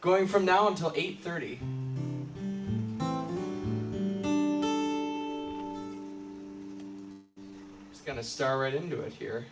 going from now until 8:30. Just gonna start right into it here.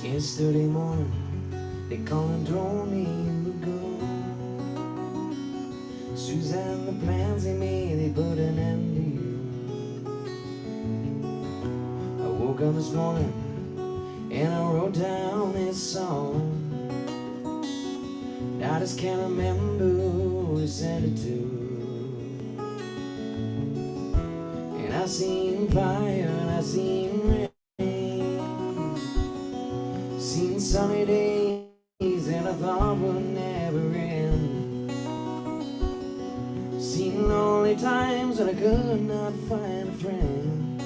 Yesterday morning, they called and told me to go. Suzanne, the plans they made, they put an end to you. I woke up this morning and I wrote down this song. I just can't remember who I sent it to. And I seen fire and I seen rain, seen sunny days and I thought would never end, seen lonely times when I could not find a friend,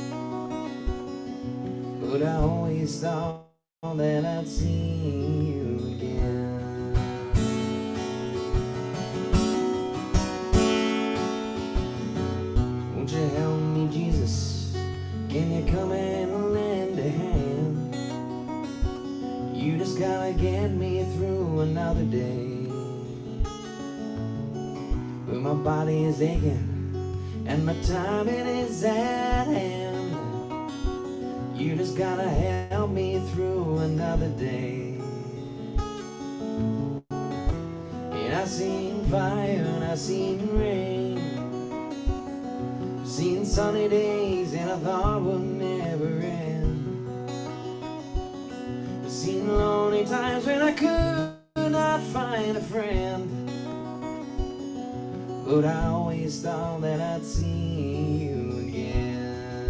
but I always thought that I'd see you again. Won't you help me, Jesus? Can you come and lend a hand? You just gotta get me through another day. But my body is aching and my time it is at hand. You just gotta help me through another day. And I seen fire and I seen rain, seen sunny days and I thought would never end, seen lonely times when I could not find a friend, but I always thought that I'd see you again.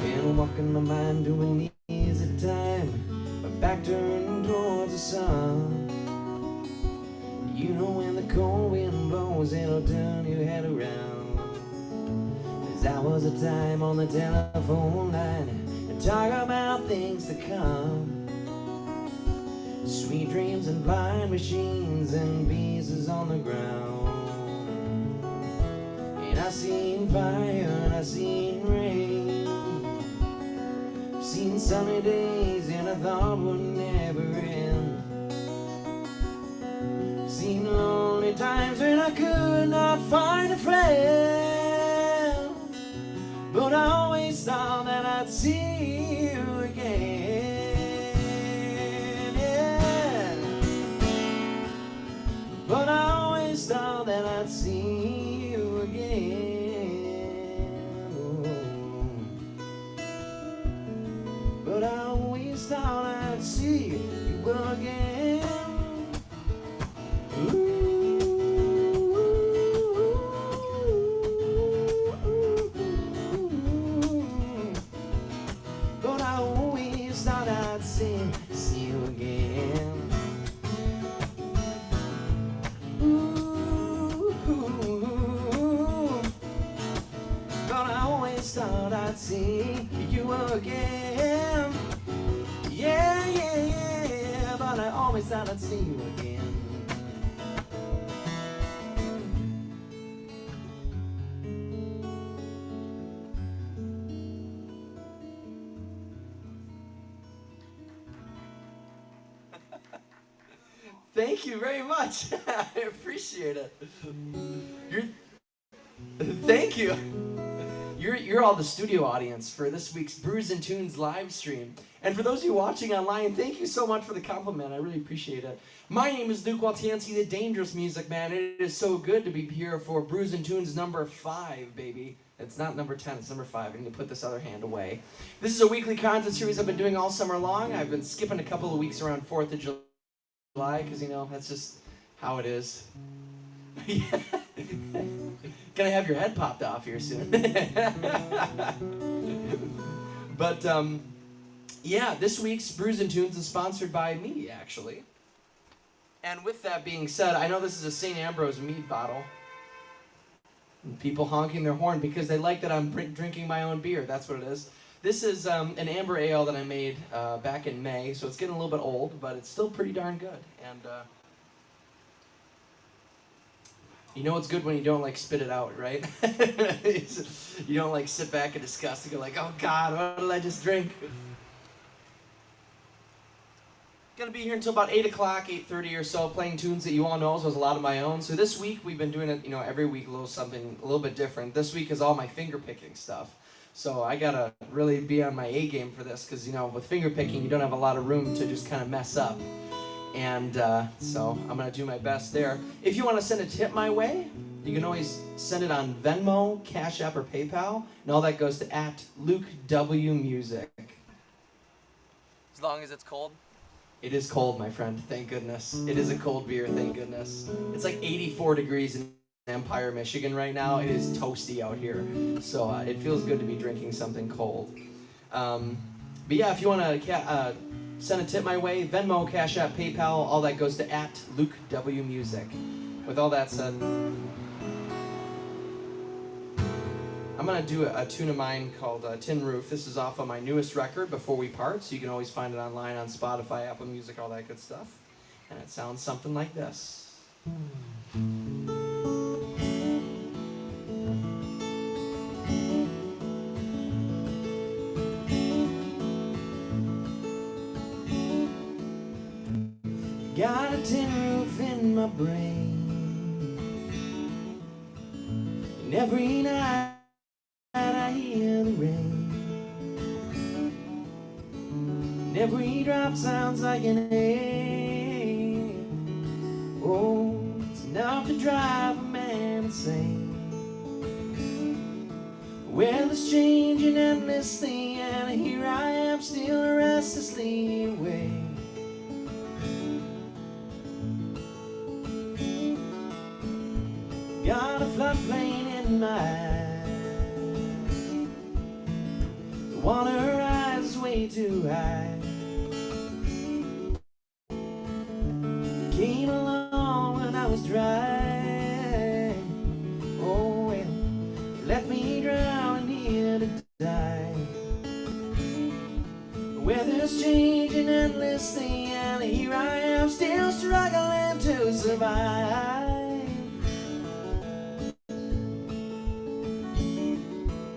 Been walking my mind doing knees at time, my back turned towards the sun. You know when the cold wind blows, it'll turn your head around. That was a time on the telephone line and talk about things to come. Sweet dreams and blind machines and pieces on the ground. And I seen fire and I seen rain, seen sunny days and I thought would never end, seen lonely times when I could not find a friend, but I always thought that I'd see you again, yeah. But I always thought that I'd see you again, oh. But I always thought I'd see you again. Ooh. See you again. Ooh, ooh, ooh. I'd see you again. Yeah, yeah, yeah, but I always thought I'd see you again. Thank you very much. I appreciate it. Thank you. You're all the studio audience for this week's Brews and Tunes live stream. And for those of you watching online, thank you so much for the compliment. I really appreciate it. My name is Luke Waltianski, the Dangerous Music Man. It is so good to be here for Brews and Tunes number 5, baby. It's not number 10, it's number 5. I need to put this other hand away. This is a weekly concert series I've been doing all summer long. I've been skipping a couple of weeks around 4th of July, because, you know, that's just how it is. Gonna have your head popped off here soon. But, yeah, this week's Brews and Tunes is sponsored by me, actually. And with that being said, I know this is a St. Ambrose mead bottle. And people honking their horn because they like that I'm drinking my own beer. That's what it is. This is an amber ale that I made back in May, so it's getting a little bit old, but it's still pretty darn good. And you know it's good when you don't like spit it out, right? You don't like sit back in disgust and go like, oh God, what did I just drink? Gonna be here until about 8 o'clock, 8:30 or so, playing tunes that you all know, as well as a lot of my own. So this week we've been doing it, you know, every week a little bit different. This week is all my finger picking stuff. So I gotta really be on my A game for this, because, you know, with finger picking you don't have a lot of room to just kind of mess up. And so I'm gonna do my best there. If you want to send a tip my way, you can always send it on Venmo, Cash App, or PayPal, and all that goes to @LukeWMusic. As long as it's cold. It is cold, my friend, thank goodness. It is a cold beer, thank goodness. It's like 84 degrees in Empire, Michigan right now. It is toasty out here. So it feels good to be drinking something cold. But yeah, if you want to send a tip my way, Venmo, Cash App, PayPal, all that goes to @LukeWMusic. With all that said, I'm going to do a tune of mine called Tin Roof. This is off of my newest record, Before We Part, so you can always find it online on Spotify, Apple Music, all that good stuff. And it sounds something like this. Got a tin roof in my brain, and every night I hear the rain, and every drop sounds like an A. Oh, it's enough to drive a man insane. Weather's changing endlessly, and here I am still restlessly awake. Got a floodplain in my eyes, the water rises way too high. Came along when I was dry. Oh well, you left me drowning here to die. The weather's changing endlessly, and here I am still struggling to survive.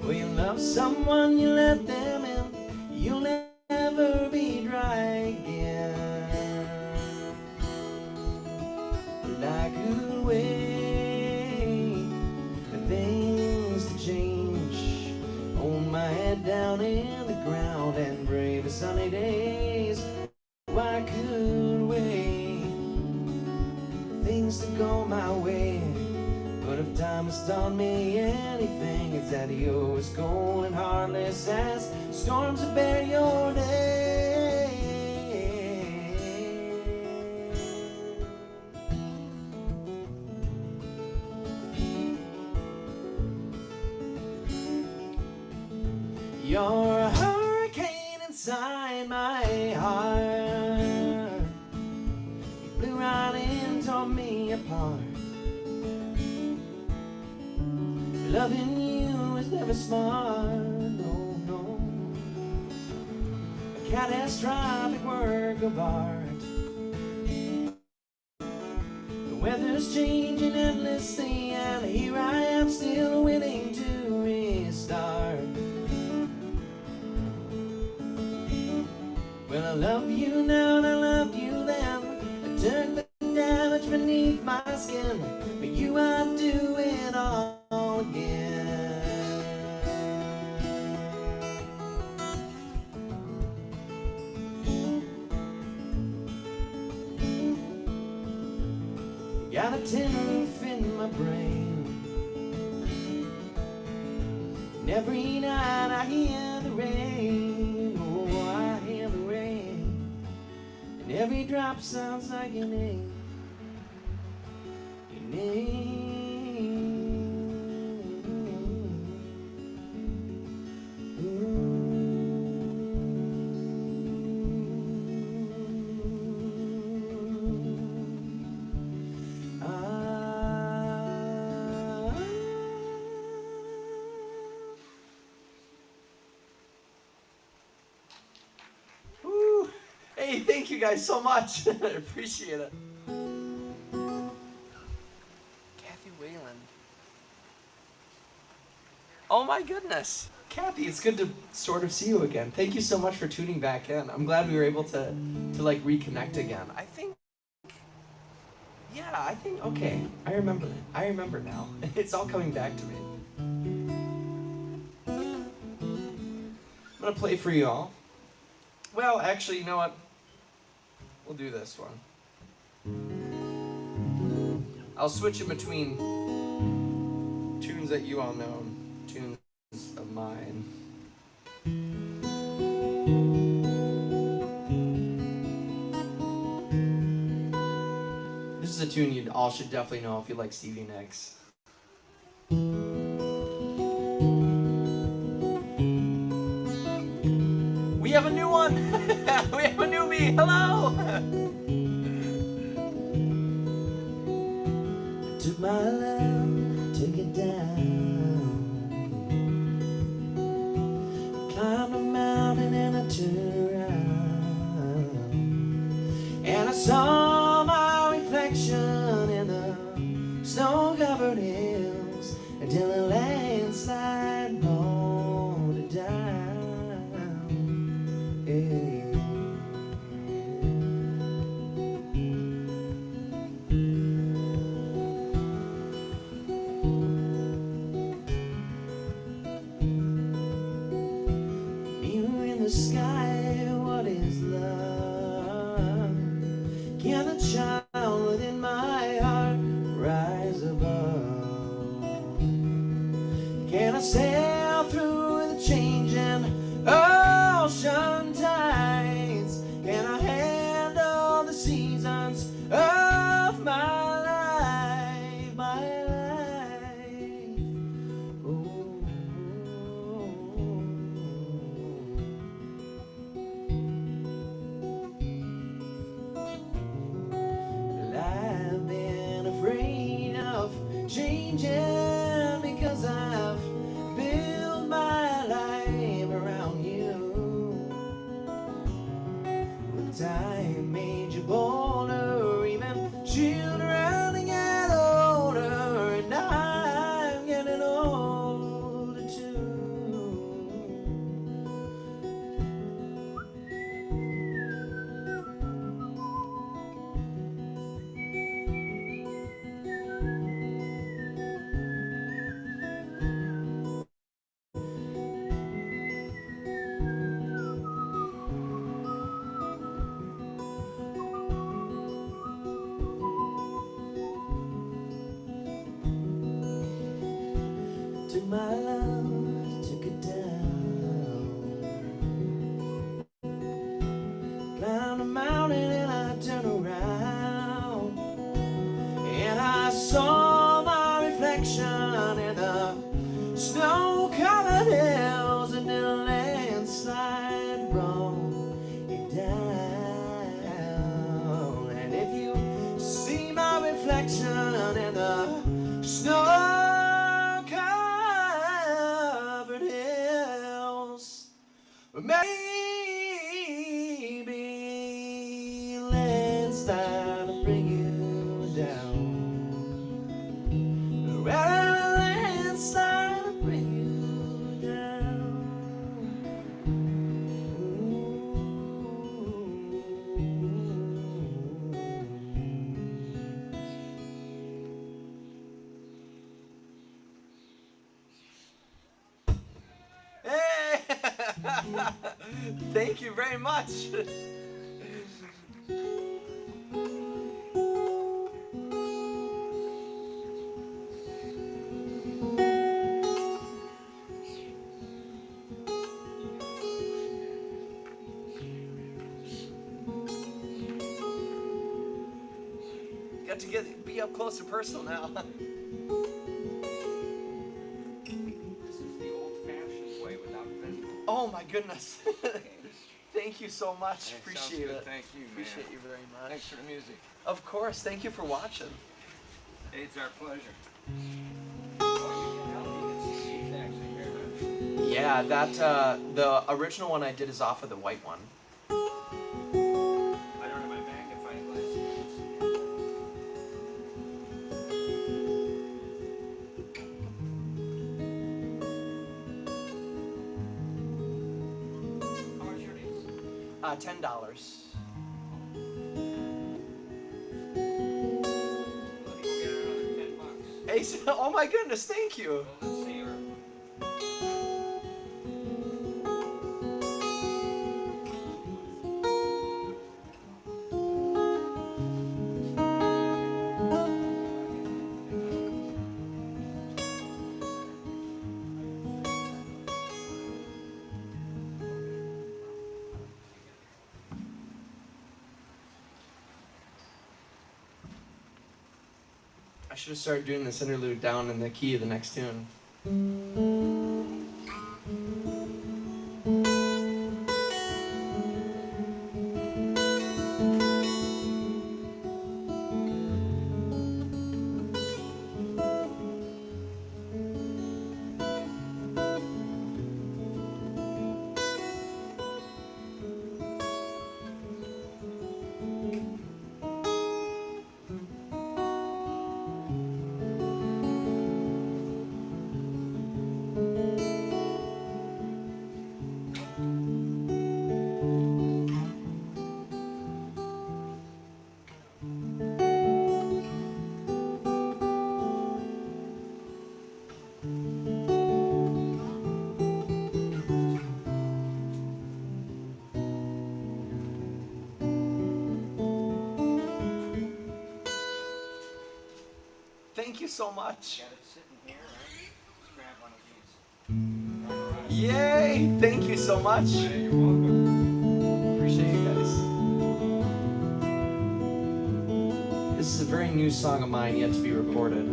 When you love someone, you let them in, you'll never be dry again. But I could wait for things to change, hold my head down in the ground and brave the sunny days. I could wait for things to go my way. But if time has taught me anything, it's that you're as cold and heartless as storms that bear your name. You're a hurricane inside my heart. You blew right in, tore me apart. Loving you is never smart, no. catastrophic work of art. The weather's changing endlessly, and here I am still willing to restart. Well, I love you now and I loved you then. I took the damage beneath my skin, but you I'd do it all again. Got a tin roof in my brain, and every night I hear the rain. Oh, I hear the rain, and every drop sounds like your name. Your name. Hey, thank you guys so much. I appreciate it. Kathy Wayland. Oh my goodness. Kathy, it's good to sort of see you again. Thank you so much for tuning back in. I'm glad we were able to like reconnect again. I think Okay, I remember now. It's all coming back to me. I'm gonna play for you all. Well, actually, you know what? We'll do this one. I'll switch in between tunes that you all know, tunes of mine. This is a tune you all should definitely know if you like Stevie Nicks. We have a new one! We have a newbie! Hello! I took my lamb, took it down, climbed a mountain and I turned around, and I saw my reflection in the snow-covered hills until a landslide rolled it down. Mirror in the sky, what is love? Can the child within my heart rise above? Can I sail through the changing ocean tides? Can I handle the seasons of my life, my life? Oh. Well, I've been afraid of changing because I've built my life around you. Well, time made you bolder, even children get older, and I'm getting older too. Took my love, took it down, climbed a mountain and I turned around, and I saw my reflection in the snow-covered hills, and then a landslide rolled it down. And if you see my reflection in the snow-covered hills, maybe Thank you very much. Got to be up close and personal now. This is the old-fashioned way without visual. Oh my goodness. Thank you so much. Hey, Appreciate sounds good. it. Thank you, man. Appreciate you very much. Thanks for the music. Of course. Thank you for watching. It's our pleasure. CDs actually here, huh? Yeah, that the original one I did is off of the white one. I don't have my magnifying glass. How much are these? $10. Let me go get another $10. Hey, oh my goodness, thank you. Well, let's see her. I should have started doing this interlude down in the key of the next tune. Thank you so much. Got it sitting here, right? Let's grab one of these. Yay! Thank you so much. Hey, you're welcome. Appreciate you guys. This is a very new song of mine yet to be recorded.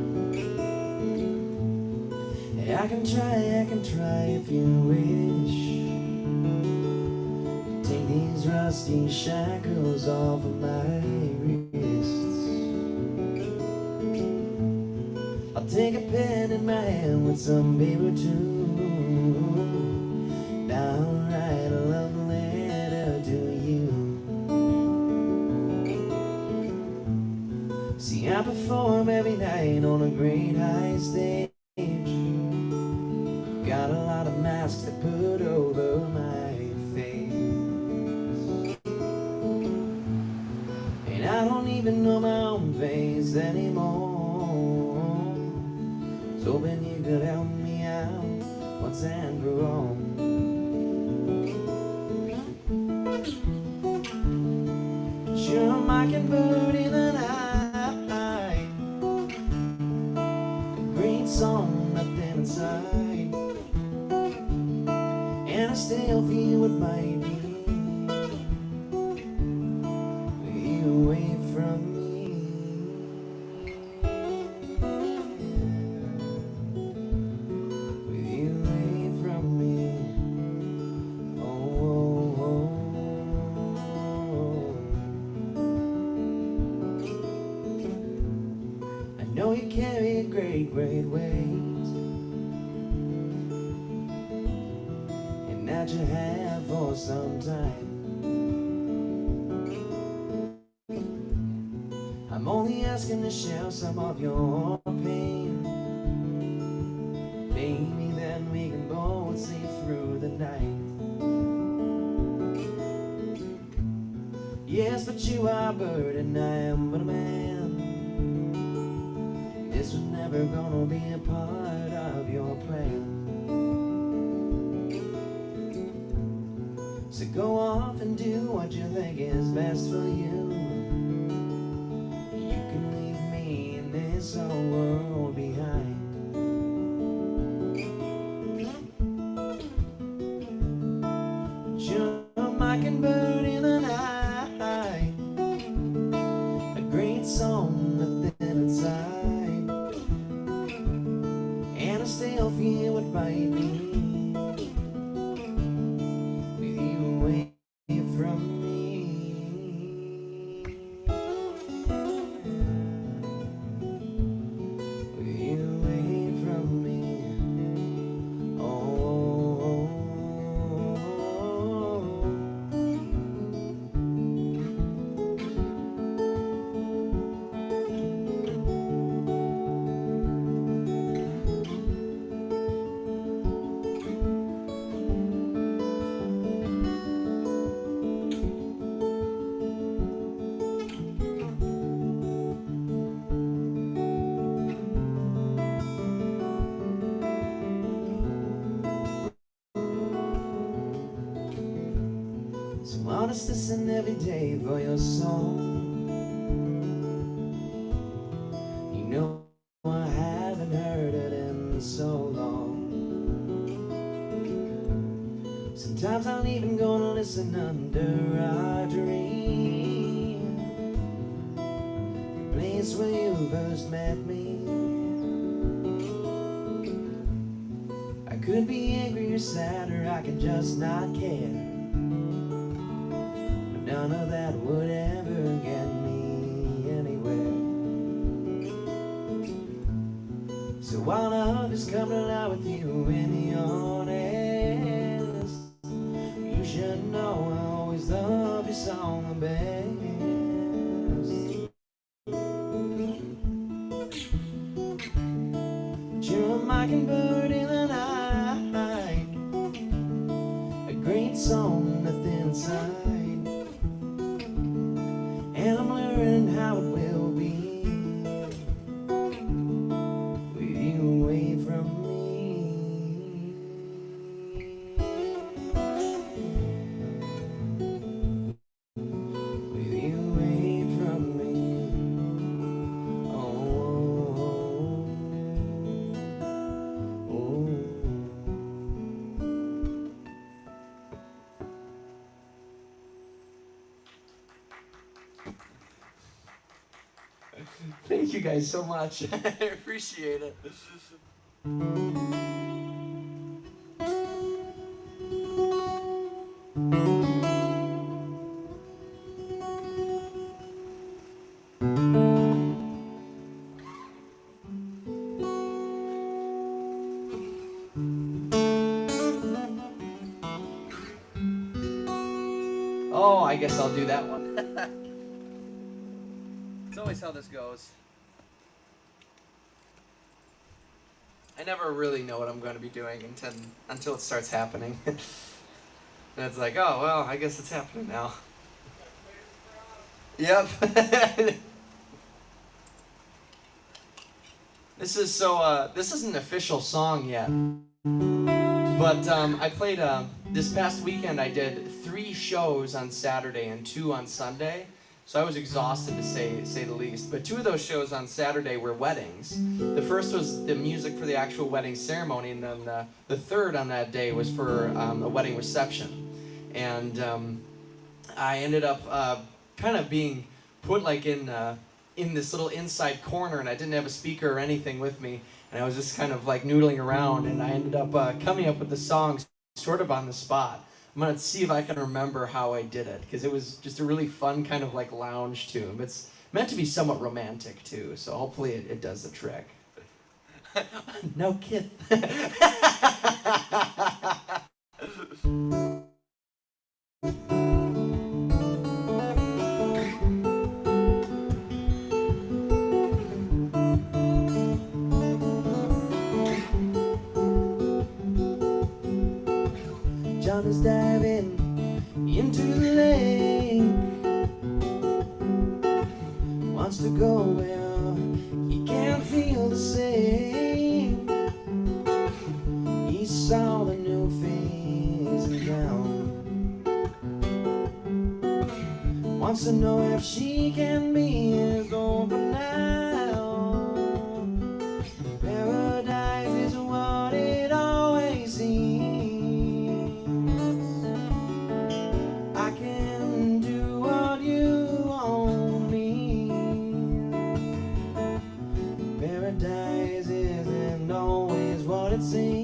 I can try if you wish. Take these rusty shackles off of my wrists. I'll take a pen in my hand with some paper too. Now I'll write a love letter to you. See, I perform every night on a great high stage. Got a lot of masks to put over my face, and I don't even know my own face anymore. So hoping you could help me out once and for all. Sure, I'm mockingbird in the night, a great song left inside, and I still feel it might be you away from me. With you away from me. Oh, oh, oh. I know you carry a great, great weight, and that you have for some time. I'm only asking to share some of your pain. Maybe then we can both see through the night. Yes, but you are a bird and I am but a man. This was never gonna be a part of your plan. go off and do what you think is best for you. You can leave me in this old world behind. You're a mockingbird in the night, a great song within inside, and I still fear what might be with you away from me. With you away from me. Oh. So honest, listen every day for your song. You know I haven't heard it in so long. Sometimes I'm even gonna listen under our dream, the place where you first met me. I could be angry or sad, or I could just not care. None of that would ever get me anywhere. So while love is coming out with you in your nest, you should know I always love your song the best. You're a mockingbird in the night, a great song within inside. And I'm learning how it will be with you away from me. With you away from me. Oh, oh, oh. Thank you guys so much. I appreciate it. Oh, I guess I'll do that one. It's always how this goes. I never really know what I'm going to be doing until it starts happening. And it's like, oh, well, I guess it's happening now. Yep. This is an official song yet. But I played, this past weekend I did 3 shows on Saturday and 2 on Sunday. So I was exhausted to say the least. But 2 of those shows on Saturday were weddings. The first was the music for the actual wedding ceremony, and then the third on that day was for a wedding reception. And I ended up kind of being put like in this little inside corner, and I didn't have a speaker or anything with me. And I was just kind of like noodling around, and I ended up coming up with the songs sort of on the spot. I'm going to see if I can remember how I did it, because it was just a really fun kind of like lounge tune. But it's meant to be somewhat romantic too, so hopefully it does the trick. No kid. John is diving into the lake, wants to go where he can't feel the same. He saw the new face in to know if she can be his own for now. Paradise is what it always seems. I can do what you want me. Paradise isn't always what it seems.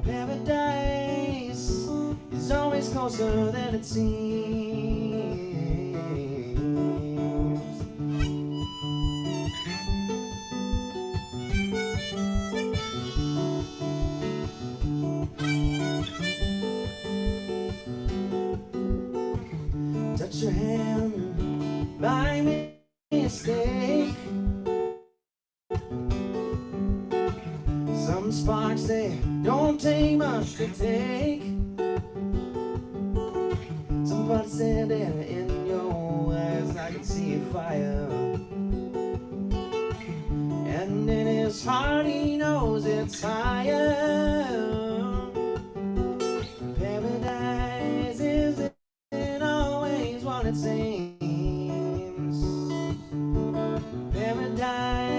Paradise is always closer than it seems. Touch your hand by mistake. Some sparks, they don't take much to take. Somebody said that in your eyes I can see a fire, and in his heart he knows it's higher. Paradise isn't always what it seems. Paradise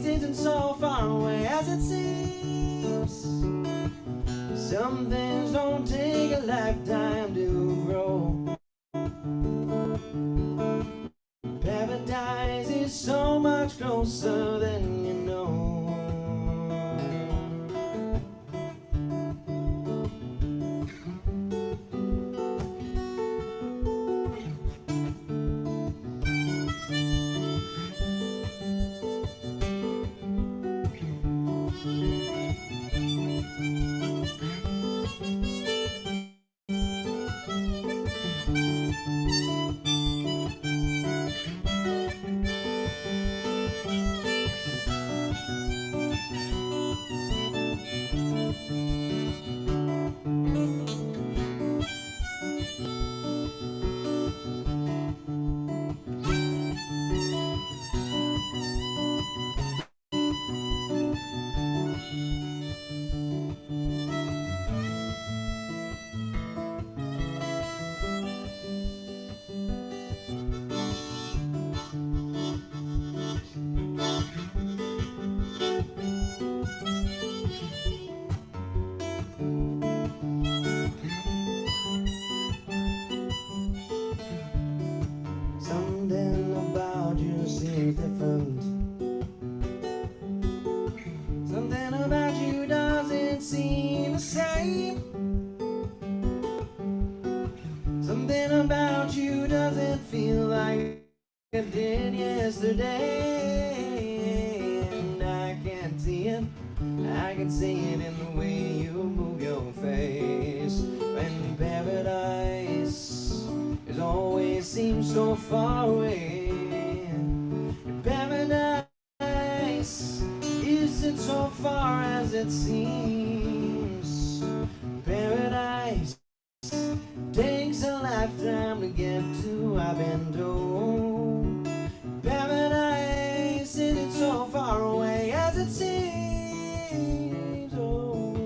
isn't so far away as it seems. Some things don't take a lifetime to grow. Paradise is so much closer than you know. Something about you seems different. Something about you doesn't seem the same. Something about you doesn't feel like it did yesterday. And I can see it, I can see it in the way you move your face. When paradise is always seems so far away. Paradise isn't so far as it seems. Paradise takes a lifetime to get to, I've been told. Paradise isn't so far away as it seems. Oh.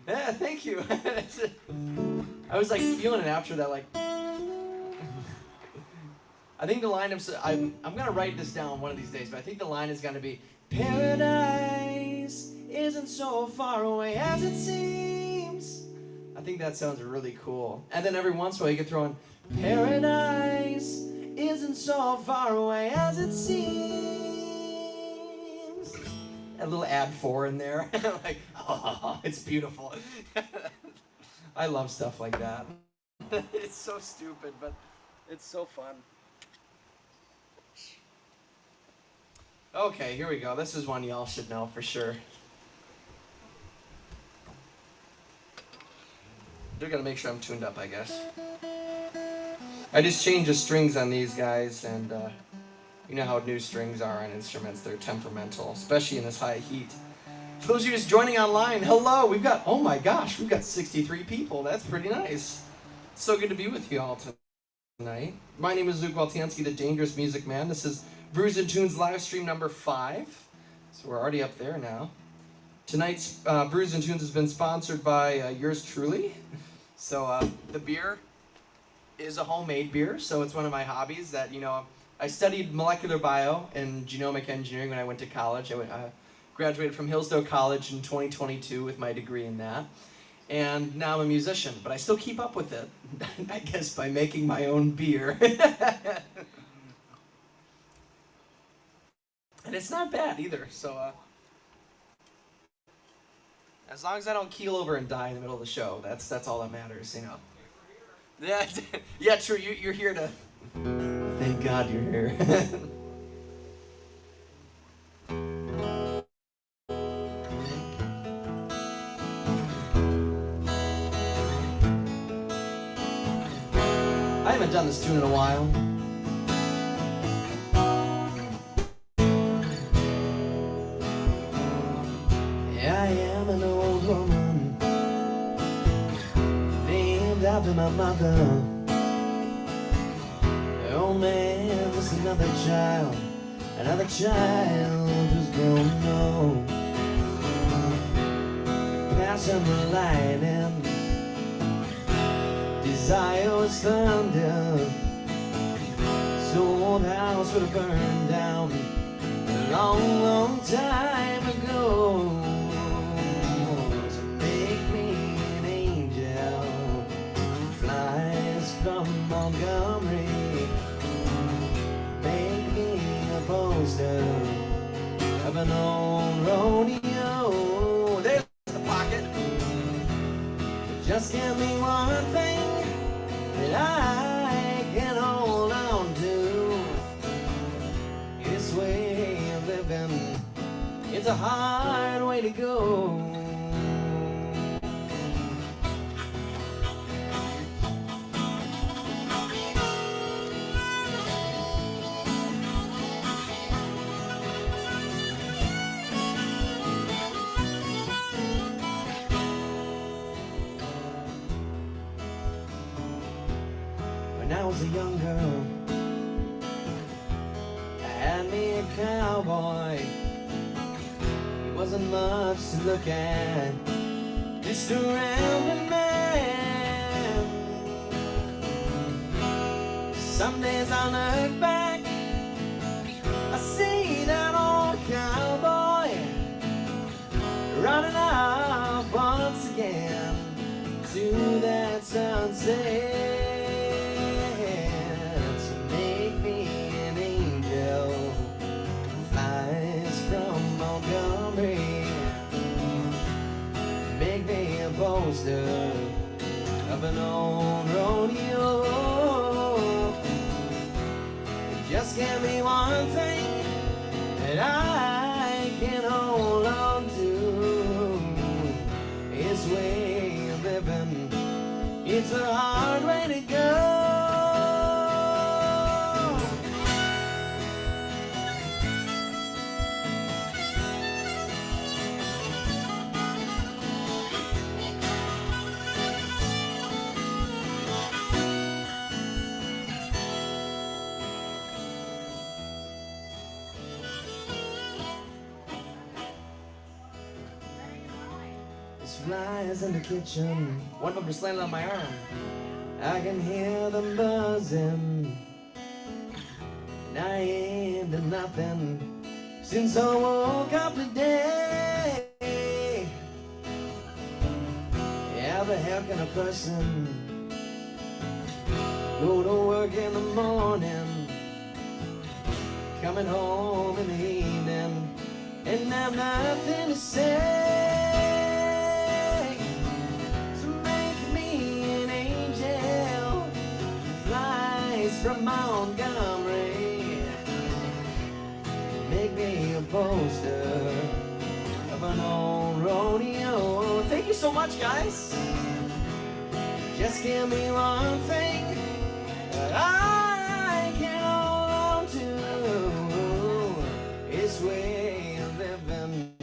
Yeah, thank you. I was like feeling it after that, like. I think the line I'm gonna write this down one of these days, but I think the line is gonna be Paradise isn't so far away as it seems. I think that sounds really cool. And then every once in a while you can throw in Paradise isn't so far away as it seems. A little add 4 in there. Like, oh, it's beautiful. I love stuff like that. It's so stupid, but it's so fun. Okay, here we go. This is one y'all should know for sure. They're gonna make sure I'm tuned up, I guess. I just changed the strings on these guys, and you know how new strings are on instruments. They're temperamental, especially in this high heat. For those of you just joining online, hello. Oh my gosh, we've got 63 people. That's pretty nice. So good to be with you all tonight. My name is Luke Waltiansky, the Dangerous Music Man. This is Brews and Tunes live stream number 5. So we're already up there now. Tonight's Brews and Tunes has been sponsored by yours truly. So the beer is a homemade beer, so it's one of my hobbies that, I studied molecular bio and genomic engineering when I went to college. I graduated from Hillsdale College in 2022 with my degree in that. And now I'm a musician, but I still keep up with it, I guess, by making my own beer. And it's not bad either, so as long as I don't keel over and die in the middle of the show, that's all that matters, Yeah, yeah, true, you're here to... Thank God you're here. I haven't done this tune in a while. I am an old woman named after my mother. Oh man, just another child who's grown old. Passion the lightning, desire was thunder. So old house would have burned down a long, long time ago. So make me an angel who flies from Montgomery. Make me a poster of an old rodeo. There's the pocket. Just give me one thing that I can hold on to. This way of living, it's a hard way to go. When I was a young girl, I had me a cowboy. He wasn't much to look at, just a rambling man. Some days I look back, I see that old cowboy running off once again to that sunset. Make me a poster of an old rodeo. Just give me one thing that I can hold on to. It's way of living, it's a hard way to go. Flies in the kitchen, one of them just landed on my arm. I can hear them buzzing, and I ain't done nothing since I woke up today. How the hell can a person go to work in the morning, coming home in the evening, and have nothing to say? From Montgomery, make me a poster of an old rodeo. Thank you so much, guys. Just give me one thing that I can hold on to. This way of living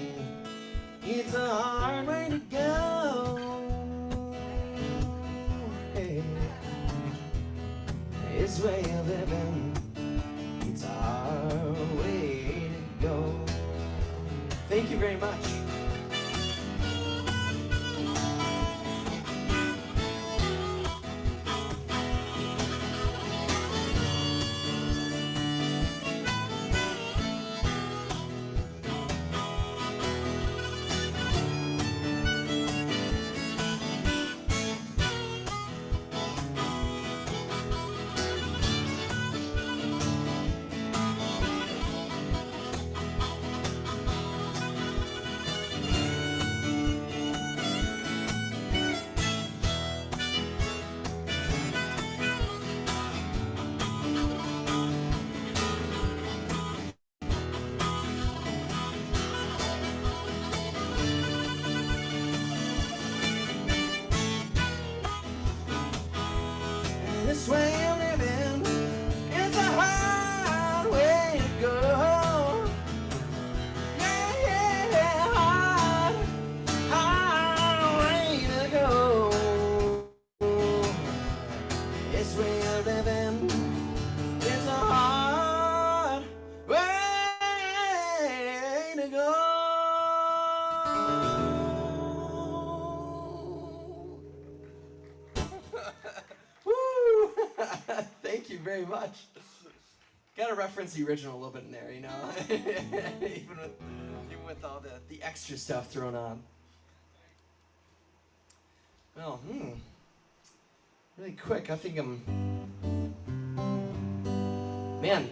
much. This way of living is a hard way to go. Yeah, yeah, hard way to go. This way of living is a hard way to go. Woo! Thank you very much. Gotta reference the original a little bit in there, you know? even with all the extra stuff thrown on. Well, really quick, I think man,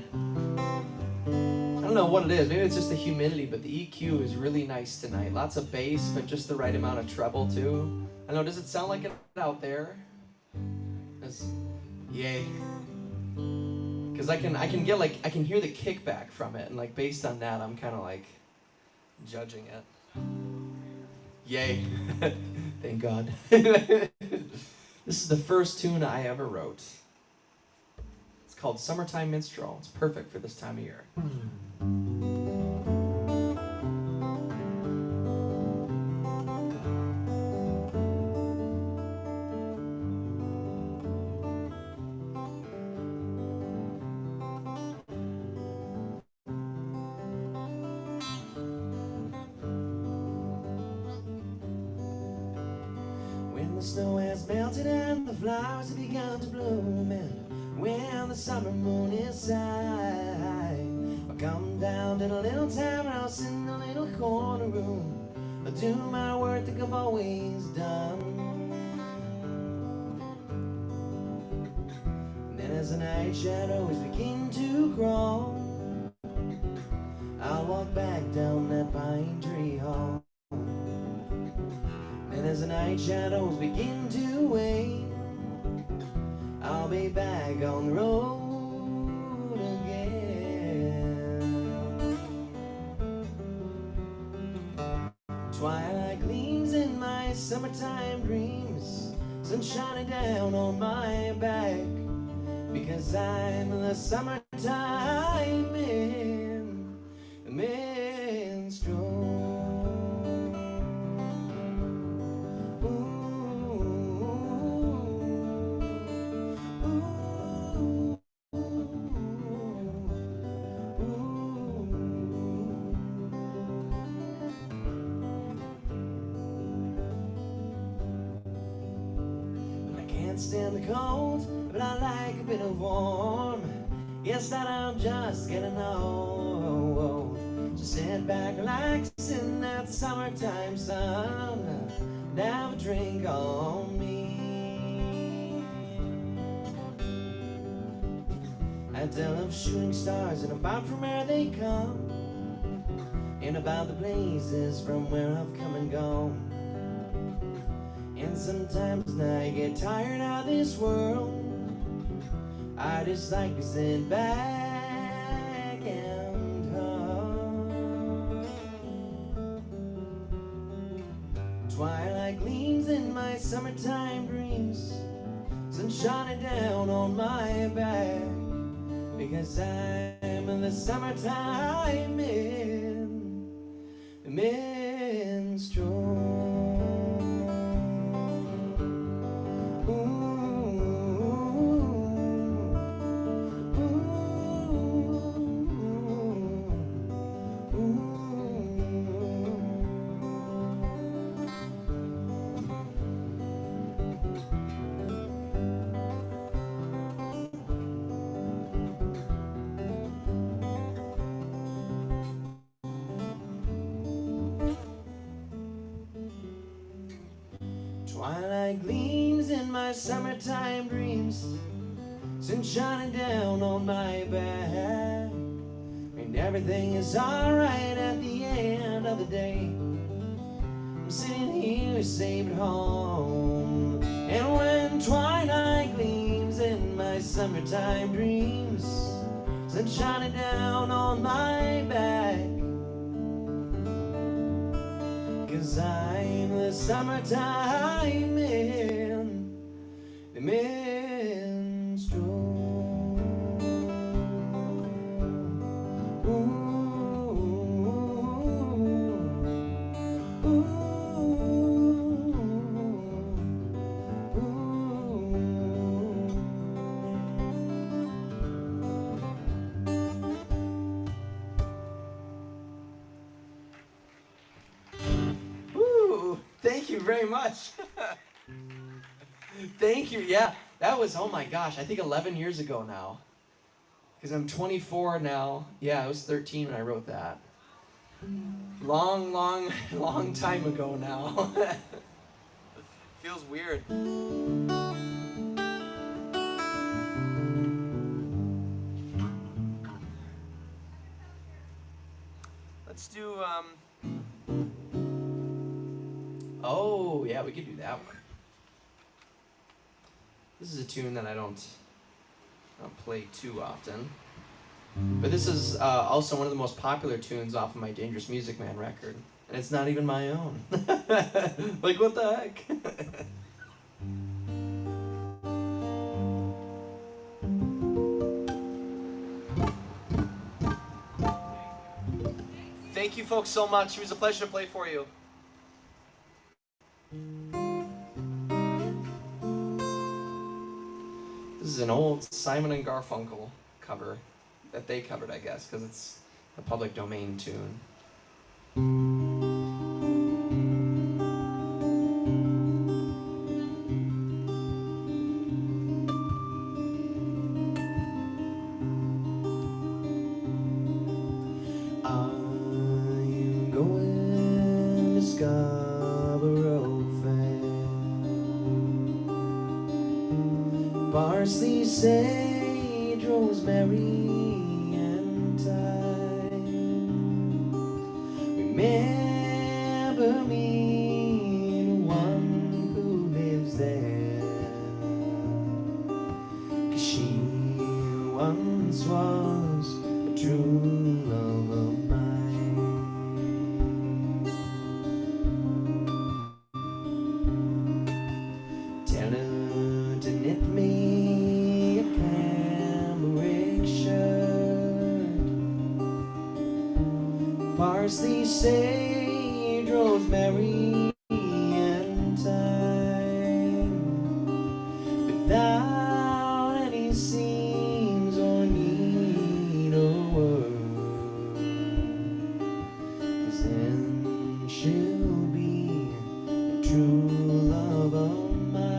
I don't know what it is. Maybe it's just the humidity, but the EQ is really nice tonight. Lots of bass, but just the right amount of treble too. I know, does it sound like it out there? Yay. Because I can get like, I can hear the kickback from it, and like based on that, I'm kind of like judging it. Yay. Thank God. This is the first tune I ever wrote. It's called Summertime Minstrel. It's perfect for this time of year. The snow has melted and the flowers have begun to bloom, and when the summer moon is high, I'll come down to the little townhouse in the little corner room. I'll do my work like I've always done. And then as the night shadows begin to crawl, I'll walk back down that pine tree hall. And as the night shadows begin to wane, I'll be back on the road again. Twilight gleams in my summertime dreams, sun shining down on my back, because I'm the summertime minstrel. Stand the cold, but I like a bit of warm. Guess that I'm just getting old. So sit back, relax in that summertime sun, and have a drink on me. I tell of shooting stars and about from where they come, and about the places from where I've come and gone. And sometimes when I get tired of this world, I just like to sit back and talk. Twilight gleams in my summertime dreams, sun shining down on my back, because I'm the summertime minstrel. Twilight gleams in my summertime dreams, sun shining down on my back, and everything is alright at the end of the day. I'm sitting here safe at home, and when twilight gleams in my summertime dreams, sun shining down on my back, 'cause I'm the summertime man, the minstrel. Thank you very much. Thank you. Yeah, that was, oh my gosh, I think 11 years ago now. Because I'm 24 now. Yeah, I was 13 when I wrote that. Long, long, long time ago now. Feels weird. Let's do, oh, yeah, we could do that one. This is a tune that I don't play too often. But this is also one of the most popular tunes off of my Dangerous Music Man record. And it's not even my own. Like, what the heck? Thank you folks so much. It was a pleasure to play for you. This is an old Simon and Garfunkel cover that they covered, I guess, because it's a public domain tune. I'm going to Scarborough Fair. Parsley, sage, rosemary, and thyme. Remember me, the one who lives there, 'cause she once was a true love of mine. Tell her to knit me a cambric shirt. Parsley, sage, rosemary, and thyme, without any seams or needlework, 'cause then she'll be a true love of mine.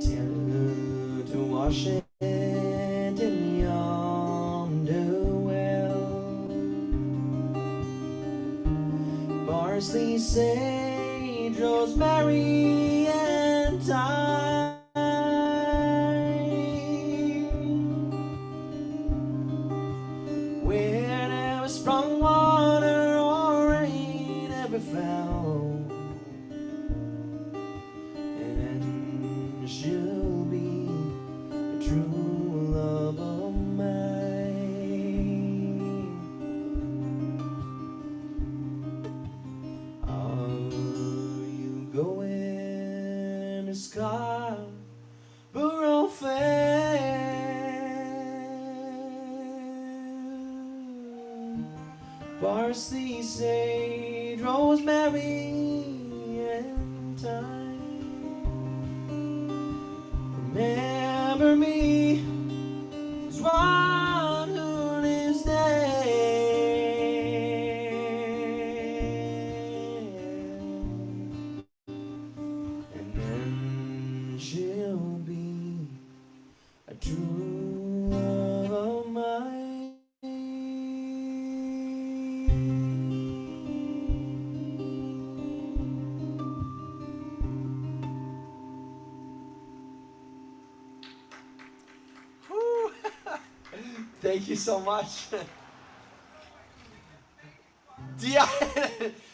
Tell her to wash it in yonder well. Parsley, sage, rosemary, and thyme. Where never sprung water or rain ever fell, and then she'll be a true love of mine. Are you going to Scarborough? parsley, sage, rosemary, and thyme. Remember me as one who lives there, and then she'll be a true love of mine. Woo. Thank you so much. Yeah,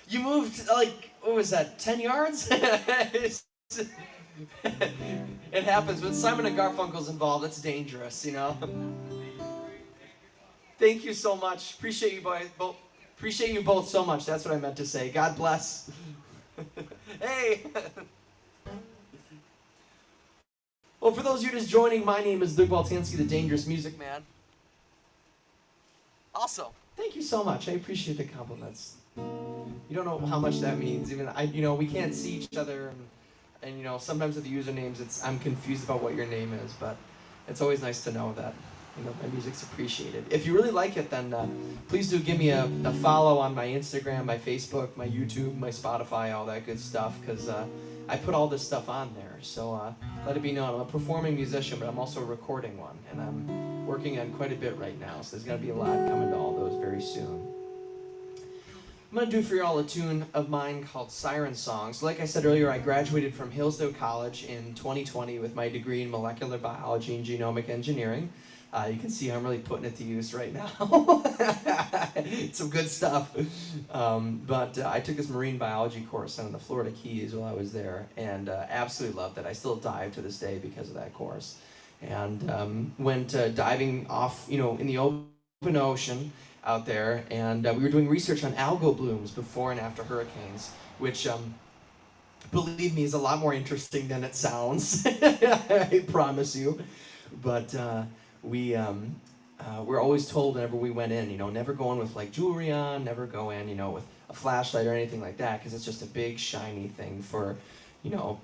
you moved like, what was that, 10 yards? It happens when Simon and Garfunkel's involved. It's dangerous, you know. Thank you so much. Appreciate you both. Appreciate you both so much. That's what I meant to say. God bless. Hey. Well, for those of you just joining, my name is Luke Waltansky, the Dangerous Music Man. Also, thank you so much. I appreciate the compliments. You don't know how much that means. Even we can't see each other, and sometimes with the usernames, I'm confused about what your name is. But it's always nice to know that my music's appreciated. If you really like it, then please do give me a follow on my Instagram, my Facebook, my YouTube, my Spotify, all that good stuff. Because I put all this stuff on there. So let it be known, I'm a performing musician, but I'm also a recording one, and I'm working on quite a bit right now. So there's gonna be a lot coming to all those very soon. I'm going to do for you all a tune of mine called Siren Song. So like I said earlier, I graduated from Hillsdale College in 2020 with my degree in molecular biology and genomic engineering. You can see I'm really putting it to use right now. Some good stuff. But I took this marine biology course on the Florida Keys while I was there, and absolutely loved it. I still dive to this day because of that course. And went diving off, in the open ocean out there, and we were doing research on algal blooms before and after hurricanes, which, believe me, is a lot more interesting than it sounds. I promise you. But we're always told whenever we went in, never go in with like jewelry on, never go in, with a flashlight or anything like that, because it's just a big shiny thing for,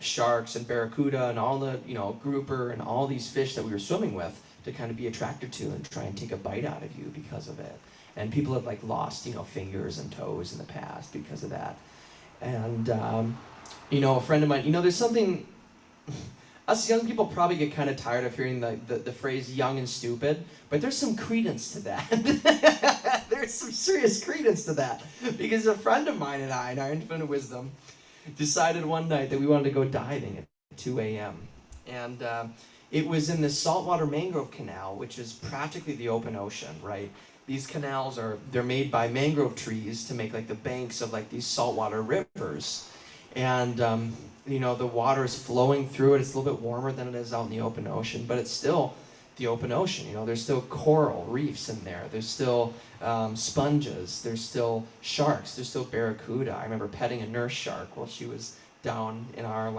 sharks and barracuda and all the, grouper and all these fish that we were swimming with to kind of be attracted to and try and take a bite out of you because of it. And people have lost, fingers and toes in the past because of that. And, a friend of mine, there's something, us young people probably get kind of tired of hearing the phrase young and stupid, but there's some credence to that. There's some serious credence to that. Because a friend of mine and I, in our infinite wisdom, decided one night that we wanted to go diving at 2 a.m. And it was in the saltwater mangrove canal, which is practically the open ocean, right? These canals they're made by mangrove trees to make the banks of these saltwater rivers. And the water is flowing through it. It's a little bit warmer than it is out in the open ocean, but it's still the open ocean. There's still coral reefs in there. There's still sponges. There's still sharks. There's still barracuda. I remember petting a nurse shark while she was down in our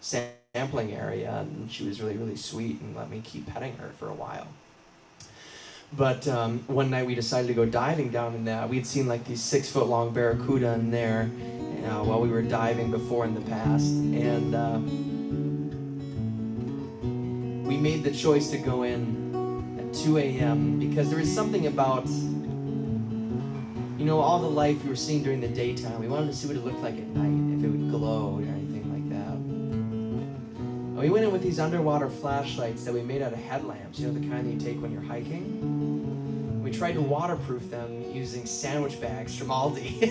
sampling area, and she was really, really sweet and let me keep petting her for a while. But one night we decided to go diving down in that. We'd seen these 6-foot-long barracuda in there while we were diving before in the past. And we made the choice to go in at 2 a.m. because there was something about, all the life we were seeing during the daytime. We wanted to see what it looked like at night, if it would glow or anything like that. And we went in with these underwater flashlights that we made out of headlamps, the kind that you take when you're hiking. We tried to waterproof them using sandwich bags from Aldi.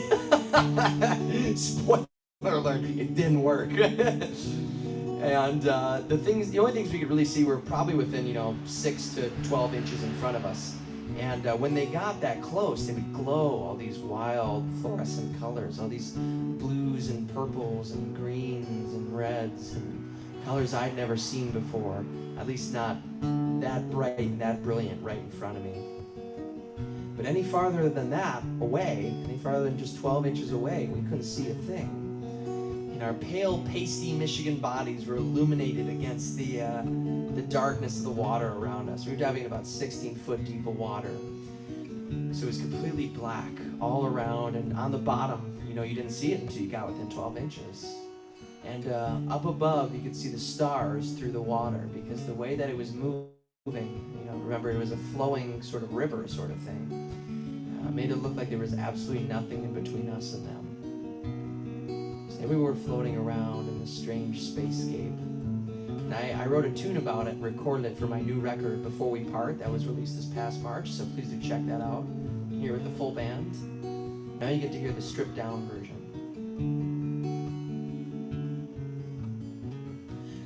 Spoiler alert, it didn't work. And the only things we could really see were probably within 6 to 12 inches in front of us. And when they got that close, they would glow all these wild fluorescent colors, all these blues and purples and greens and reds and colors I'd never seen before, at least not that bright and that brilliant right in front of me. But any farther than that away, any farther than just 12 inches away, we couldn't see a thing. And our pale, pasty Michigan bodies were illuminated against the darkness of the water around us. We were diving in about 16 foot deep of water. So it was completely black all around, and on the bottom, you know, you didn't see it until you got within 12 inches. And up above, you could see the stars through the water, because the way that it was moving, you know, remember it was a flowing sort of river sort of thing, made it look like there was absolutely nothing in between us and them. So we were floating around in this strange spacescape. And I wrote a tune about it, recorded it for my new record, Before We Part, that was released this past March, so please do check that out. Here with the full band. Now you get to hear the stripped down version.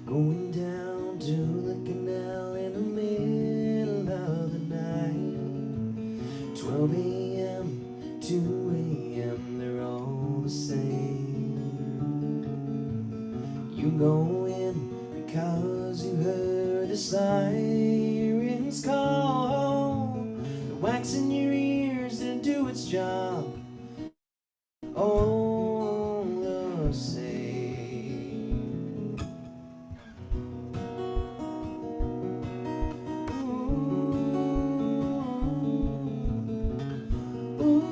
Going down to the canal in the middle of the night. 12 a.m., 2 a.m., they're all the same. You go in because you heard the sirens call. The wax in your ears didn't do its job. All the same. Ooh, ooh, ooh.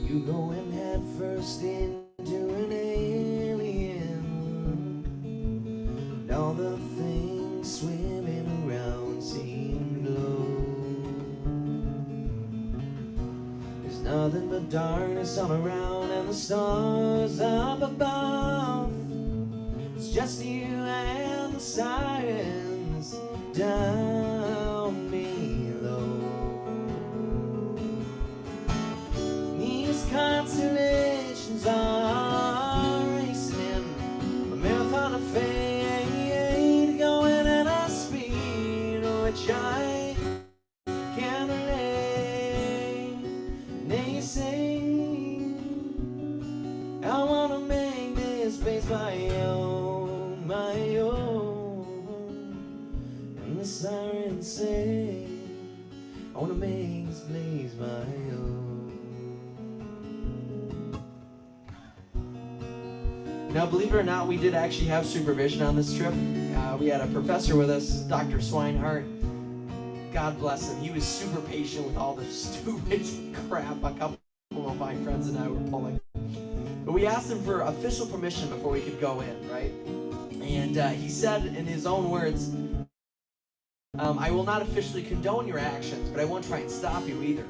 You going head first into an alien world. All the things swimming around seem low. There's nothing but darkness all around and the stars up above. It's just you and the sirens down below. These constellations are racing in a marathon of fate, going at a speed which I can't relate. And they say I wanna make this place my own, my own. And the sirens say I wanna make this place my own. Now, believe it or not, we did actually have supervision on this trip. We had a professor with us, Dr. Swinehart. God bless him. He was super patient with all the stupid crap a couple of my friends and I were pulling. But we asked him for official permission before we could go in, right? And he said in his own words, I will not officially condone your actions, but I won't try and stop you either.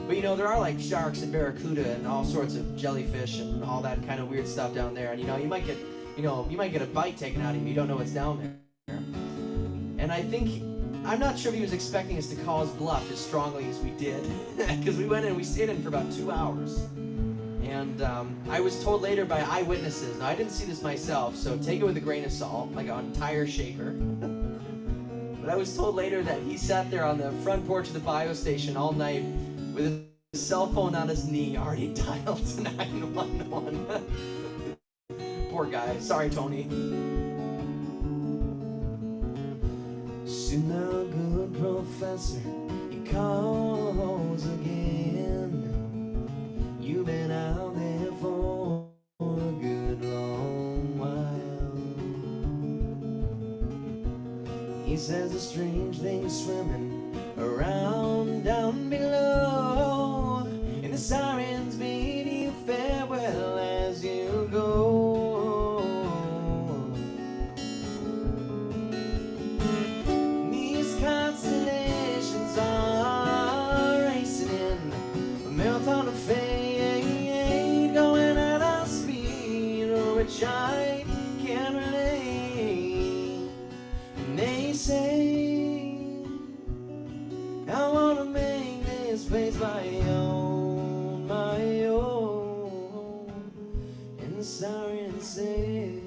But you know, there are like sharks and barracuda and all sorts of jellyfish and all that kind of weird stuff down there. And you know, you might get a bite taken out of you. You don't know what's down there. And I'm not sure if he was expecting us to call his bluff as strongly as we did, because we went in and we stayed in for about 2 hours. And I was told later by eyewitnesses, now I didn't see this myself, so take it with a grain of salt, like an entire shaker. But I was told later that he sat there on the front porch of the bio station all night with his cell phone on his knee, already dialed to 911. Poor guy. Sorry, Tony. Soon the good professor, he calls again. You've been out there for a good long while. He says the strange things swimming around down below, and the sirens bid you farewell as you go. These constellations are racing in a marathon of fate, going at a speed which I can't relate. And they say I wanna make this place my own, my own. And the sirens say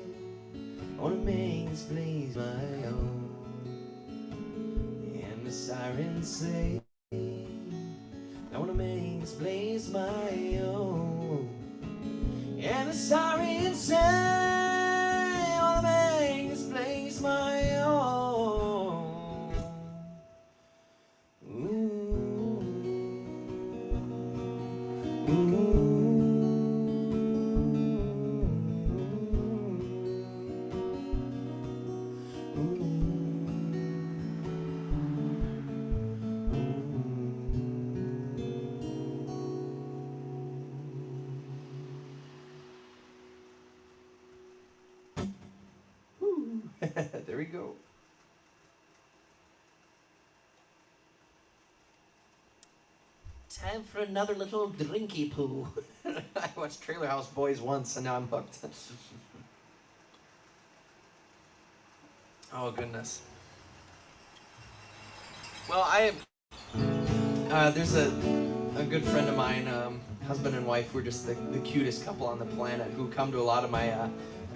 I wanna make this place my own. And the sirens say I wanna make this place my own. And the sirens say I wanna make this place my own. time for another little drinky poo. I watched Trailer House Boys once, and now I'm hooked. Oh, goodness. Well, there's a good friend of mine, husband and wife, we're just the cutest couple on the planet, who come to a lot of my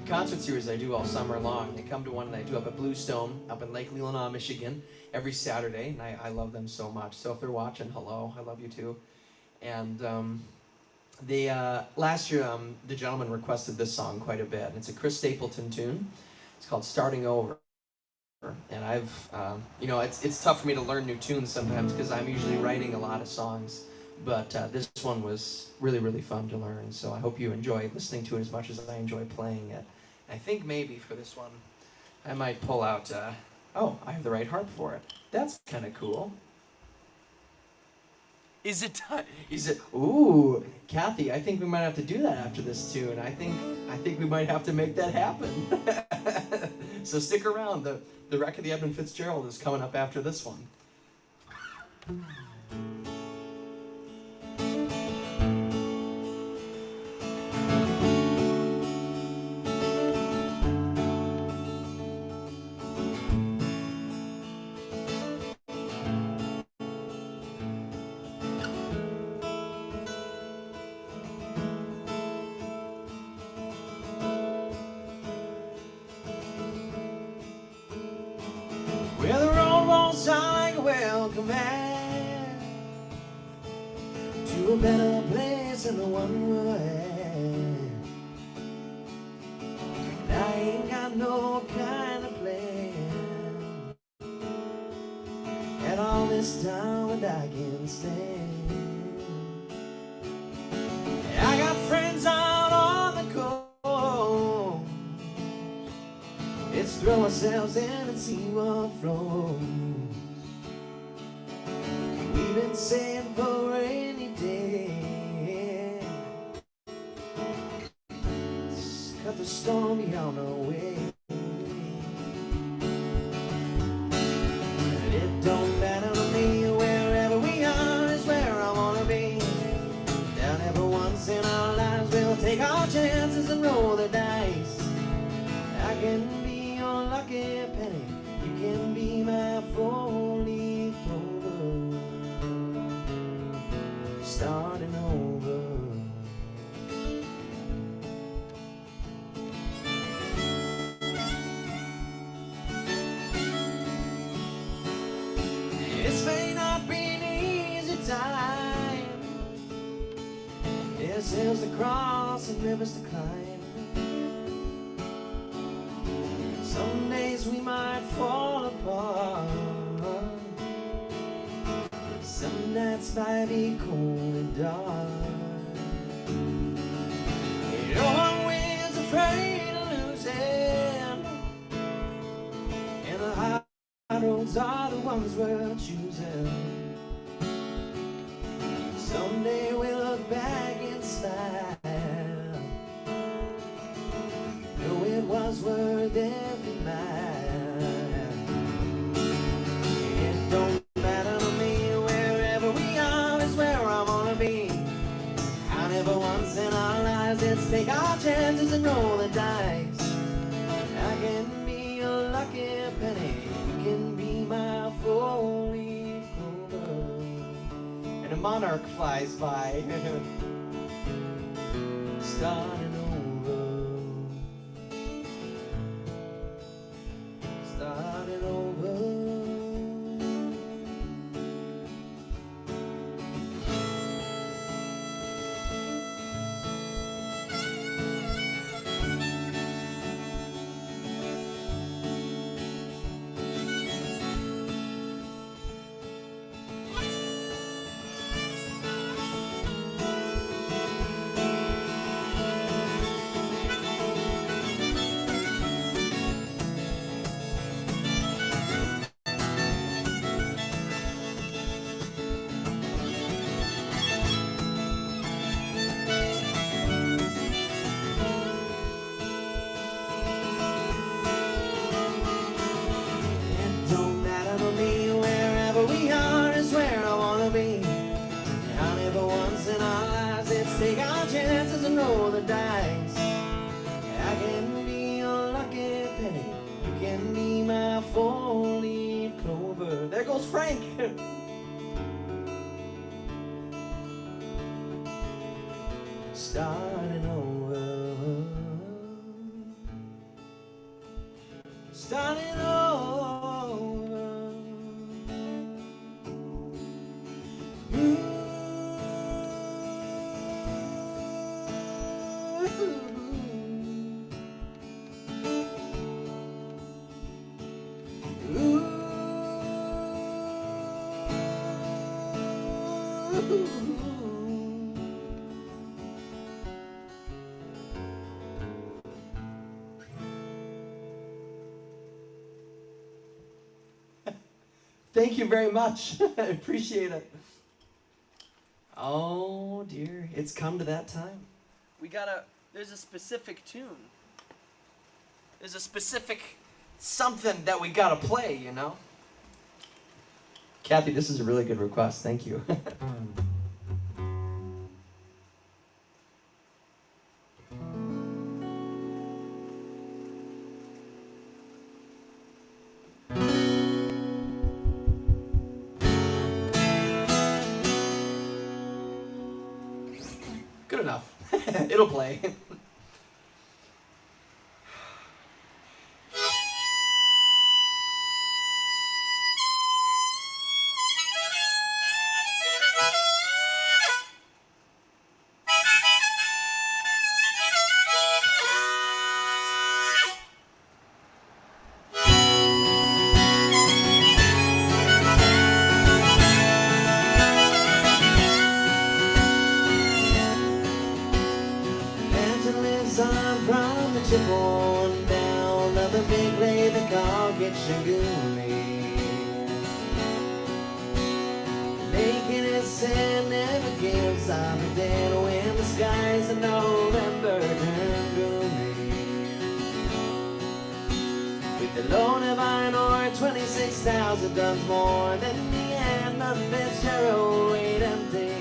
concert series I do all summer long. They come to one that I do up at Bluestone, up in Lake Leelanau, Michigan, every Saturday, and I love them so much. So if they're watching, hello, I love you too. And they last year, the gentleman requested this song quite a bit. It's a Chris Stapleton tune. It's called Starting Over. And I've, it's tough for me to learn new tunes sometimes because I'm usually writing a lot of songs. But this one was really, really fun to learn. So I hope you enjoy listening to it as much as I enjoy playing it. I think maybe for this one, I might pull out, I have the right harp for it. That's kind of cool. Is it, ooh, Kathy, I think we might have to do that after this tune. I think we might have to make that happen. So stick around. The Wreck of the Edmund Fitzgerald is coming up after this one. Well, the road won't sound like a welcome back to a better place than the one we're at. And I ain't got no kind of plan at all this time that I can stand. I got friends out on the coast. Let's throw ourselves in and see what flows. We've been saving for a rainy day. Let's cut the storm beyond our way. And it don't matter to me, wherever we are is where I wanna be. Down every once in our lives we'll take our chances and roll the dice. I can be your lucky penny, you can be my four-leaf clover. Starting over. This may not be an easy time. There's hills to cross and rivers to climb. Some days we might fall apart. Some nights might be cold and dark. No one wins afraid of losing, and the hard roads are the ones we're choosing. Someday we'll look back and smile. No, it was worth every mile. It don't matter to me, wherever we are is where I wanna be. I never once in our lives, let's take our chances and roll the dice. I can be a lucky penny, you can be my four-leaf clover. And a monarch flies by. Starting over. Starting over. four-leaf clover. There goes Frank. Starting over. Starting over. Ooh. Thank you very much. I appreciate it. Oh dear, it's come to that time. There's a specific tune. There's a specific something that we gotta play, you know? Kathy, this is a really good request. Thank you. Good enough. It'll play. On from the chip on down of the big lake they call Gitchagumi. Making its sand never gives up a dead when the skies in November turn gloomy. With the load of iron ore, 26,000 tons more than the end of Fitzgerald weighed empty.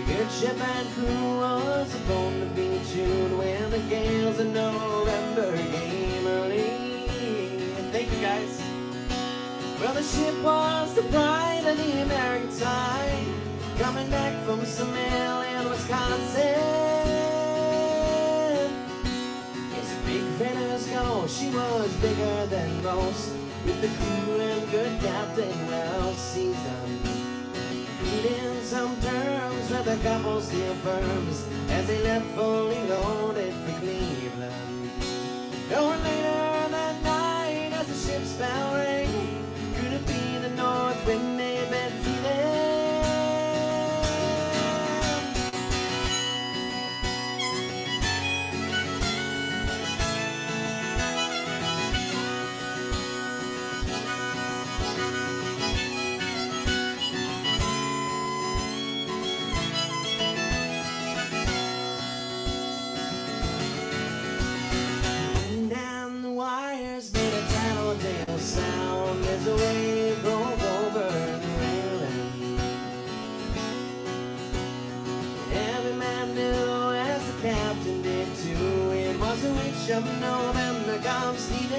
Good ship and crew was a bone to be chewed when the gales in November came early. Thank you guys. Well, the ship was the pride of the American side, coming back from some mill in Wisconsin. As the big fellers go, she was bigger than most, with the crew and good captain well seasoned. In some terms with a couple steel firms as they left fully loaded for Cleveland. No later that night as the ship's bell rang, could it be the north wind they'd been feeling? Sound as a wave broke over Wayland. Every man knew, as the captain did too, it was a witch of November come stealing.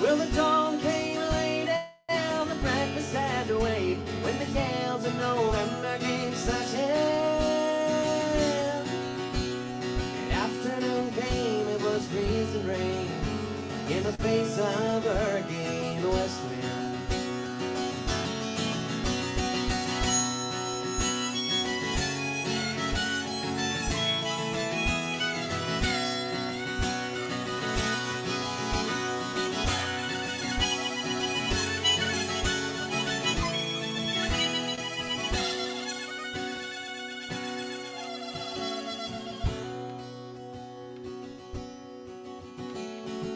Well, the dawn came late and the breakfast had to wait when the gales of November came slashing. And afternoon came, it was freezing rain in the face of a hurricane west wind.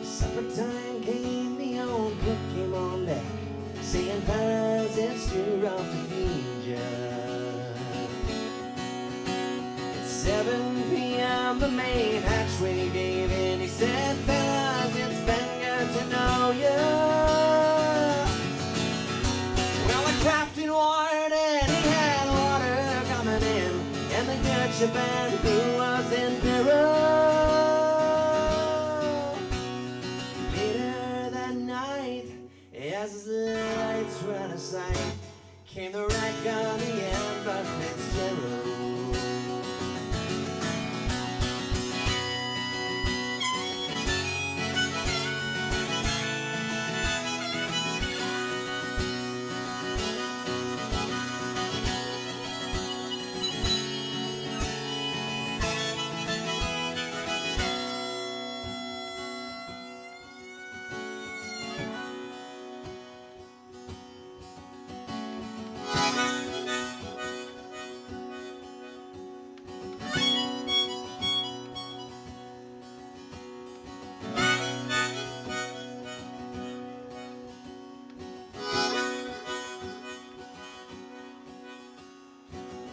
Supper time came, the old cook came on deck, saying, fellas, it's too rough to feed ya. At 7 p.m. the main hatchway gave in. He said, fellas, it's been good to know ya. Well, the captain wired and he had water coming in, and the good ship and crew was in peril. as the lights were out of sight, came the wreck on the end of Fitzgerald.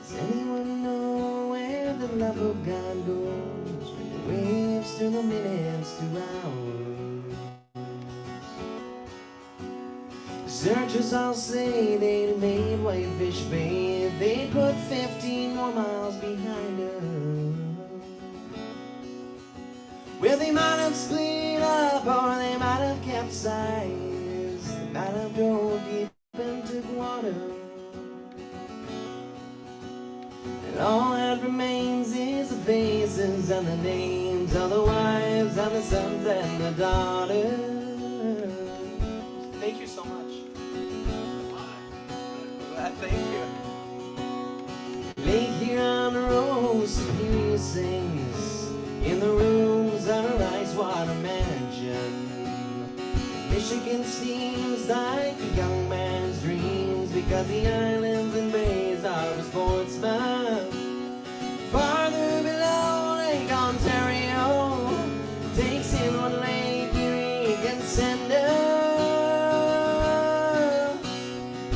Does anyone know where the love of God goes? When the waves turn the minutes to hours. Searchers all say they'd made Whitefish Bay if they put 15 more miles behind us. Well, they might have split up or they might have capsized. They might have dove deep into water. And all that remains is the faces and the names of the wives and the sons and the daughters. Thank you so much. Thank you. Lake here on the road, Superior sings in the rooms of her ice water mansion. Michigan seems like a young man's dreams because the islands and bays are a sportsman. Farther below Lake Ontario takes in what Lake Erie can send us.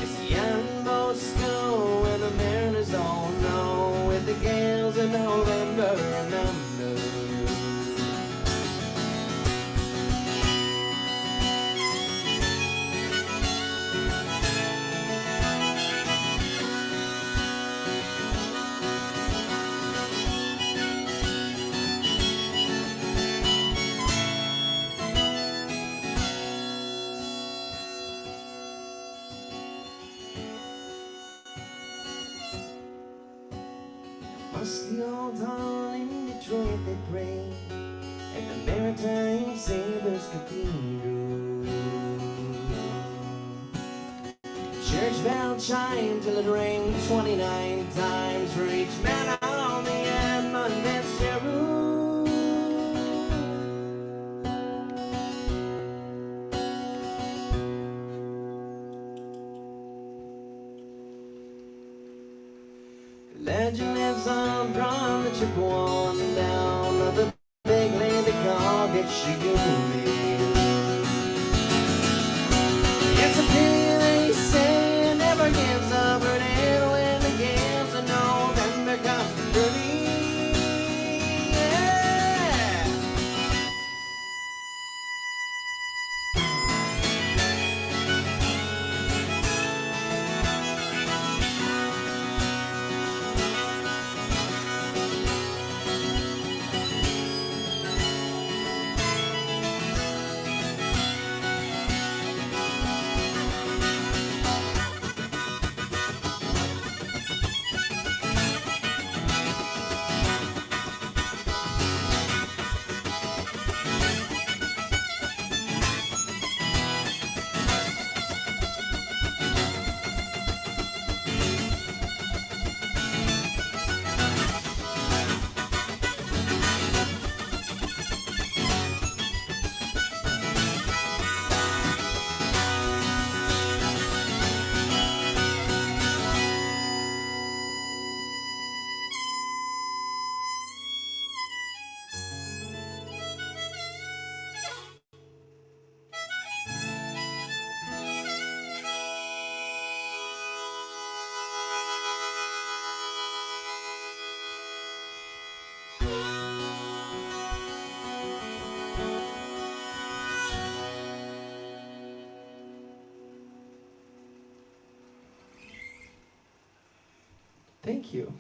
It's the iron boats go and the mariners don't know with the gales in November, remember. Musty old town in Detroit they pray at the Maritime Sailors Cathedral. Church bell chime till it rang 29 times for each man on the Edmund Fitzgerald. Legend lives on from the Chippewa down of the big lake they call Gitchagumi. It's a pity they say it never gives up her head when the gales of November come early. Yeah. Thank you.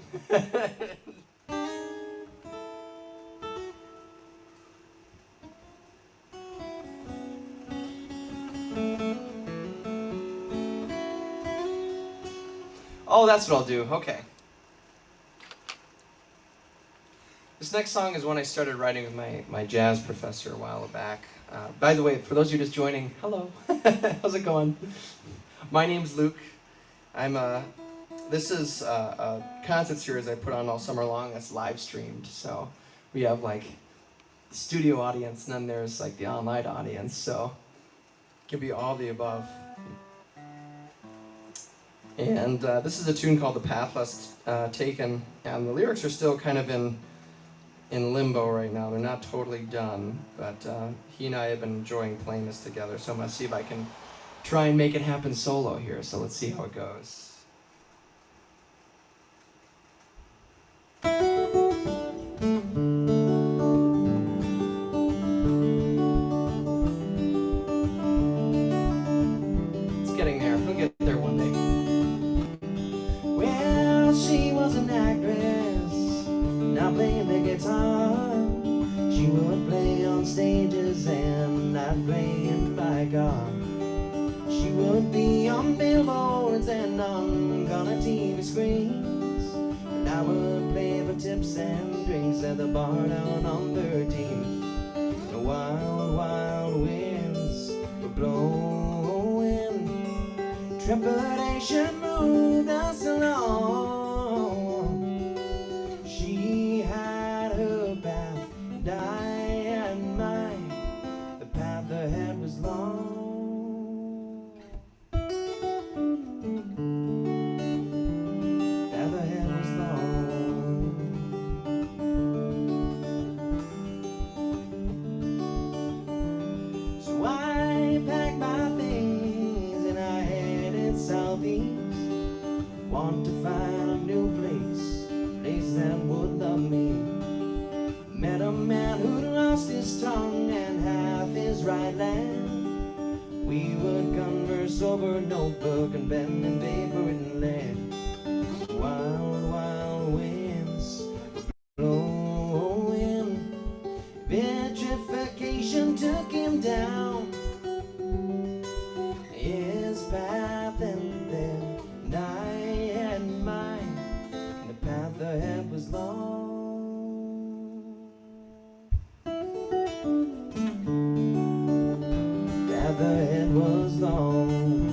Oh, that's what I'll do. Okay. This next song is one I started writing with my jazz professor a while back. By the way, for those of you just joining, hello. How's it going? My name's Luke. This is a concert series I put on all summer long that's live streamed. So we have like the studio audience and then there's like the online audience. So it can be all the above. And this is a tune called The Path Less Taken. And the lyrics are still kind of in limbo right now. They're not totally done, but he and I have been enjoying playing this together, so I'm going to see if I can try and make it happen solo here, so let's see how it goes. It's getting there. We'll get there one day. Well, she was an actress, now playing the guitar. She would play on stages and I'd play in my car. She would be on billboards and on color TV screens, and I would play for tips and drinks at the bar down on 13th. The wild, wild winds were blowing, trepidation moved us along. She had her path, and I had mine. The path ahead was long. Path ahead was long. So I packed my things and I headed southeast. Want to find a new place, place that would love me. Met a man who'd lost his tongue and half his right leg. We would converse over notebook and pen and paper and lead. Wild, wild winds blowing, vitrification took him down. His path and then and I had mine, and the path ahead was long. Path ahead was long.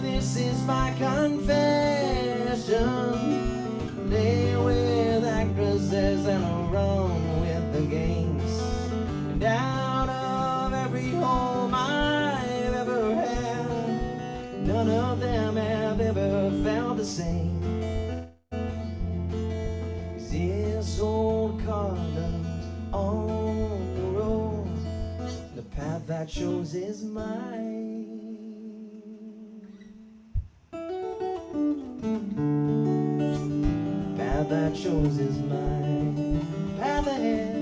This is my confession. Lay with actresses and run with the games. And out of every home I've ever had, none of them have ever felt the same. This old car runs on the road. The path that shows is mine. Path that shows is mine. Path ahead.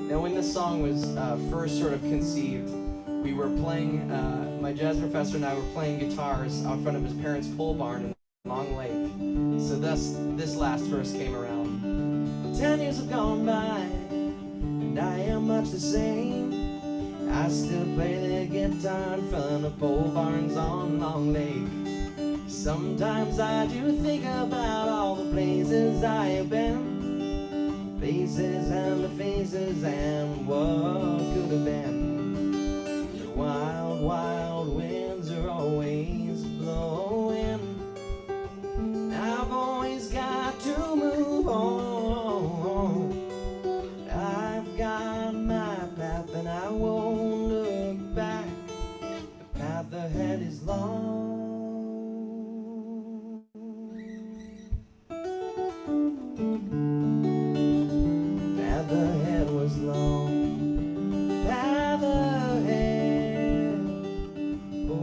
Now, when this song was first sort of conceived, we were playing, my jazz professor and I were playing guitars out front of his parents' pole barn in Long Lake. So this last verse came around. 10 years have gone by, and I am much the same. I still play the guitar in front of pole barns on Long Lake. Sometimes I do think about all the places I have been, places and the faces and what could have been. The wild, wild winds are always blowing. I've always got to move on. I've got my path and I won't look back. The path ahead is long. Path ahead was long. Path ahead. Oh.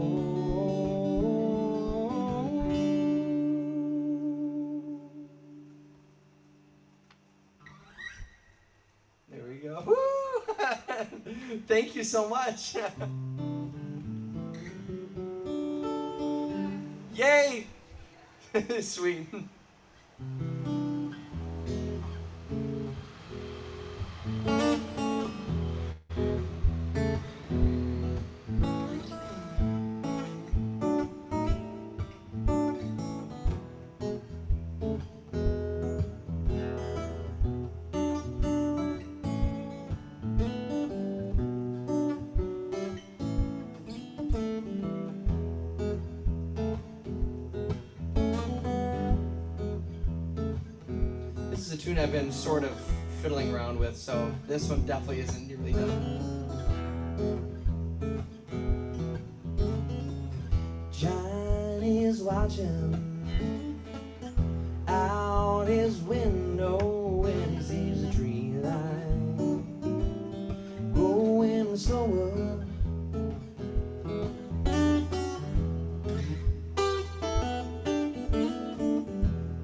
There we go. Woo! Thank you so much. Yay! Sweet. This is a tune I've been sort of fiddling around with, so this one definitely isn't nearly done. Johnny's watching out his window when he sees a tree line growing slower.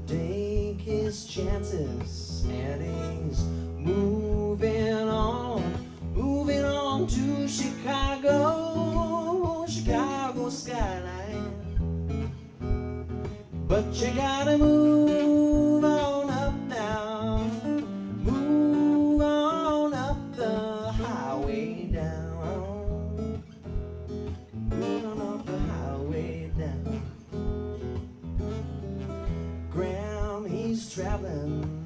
Take his chances and he's moving on to Chicago skyline. But you gotta move on up now, move on up the highway down, move on up the highway down. Graham, he's traveling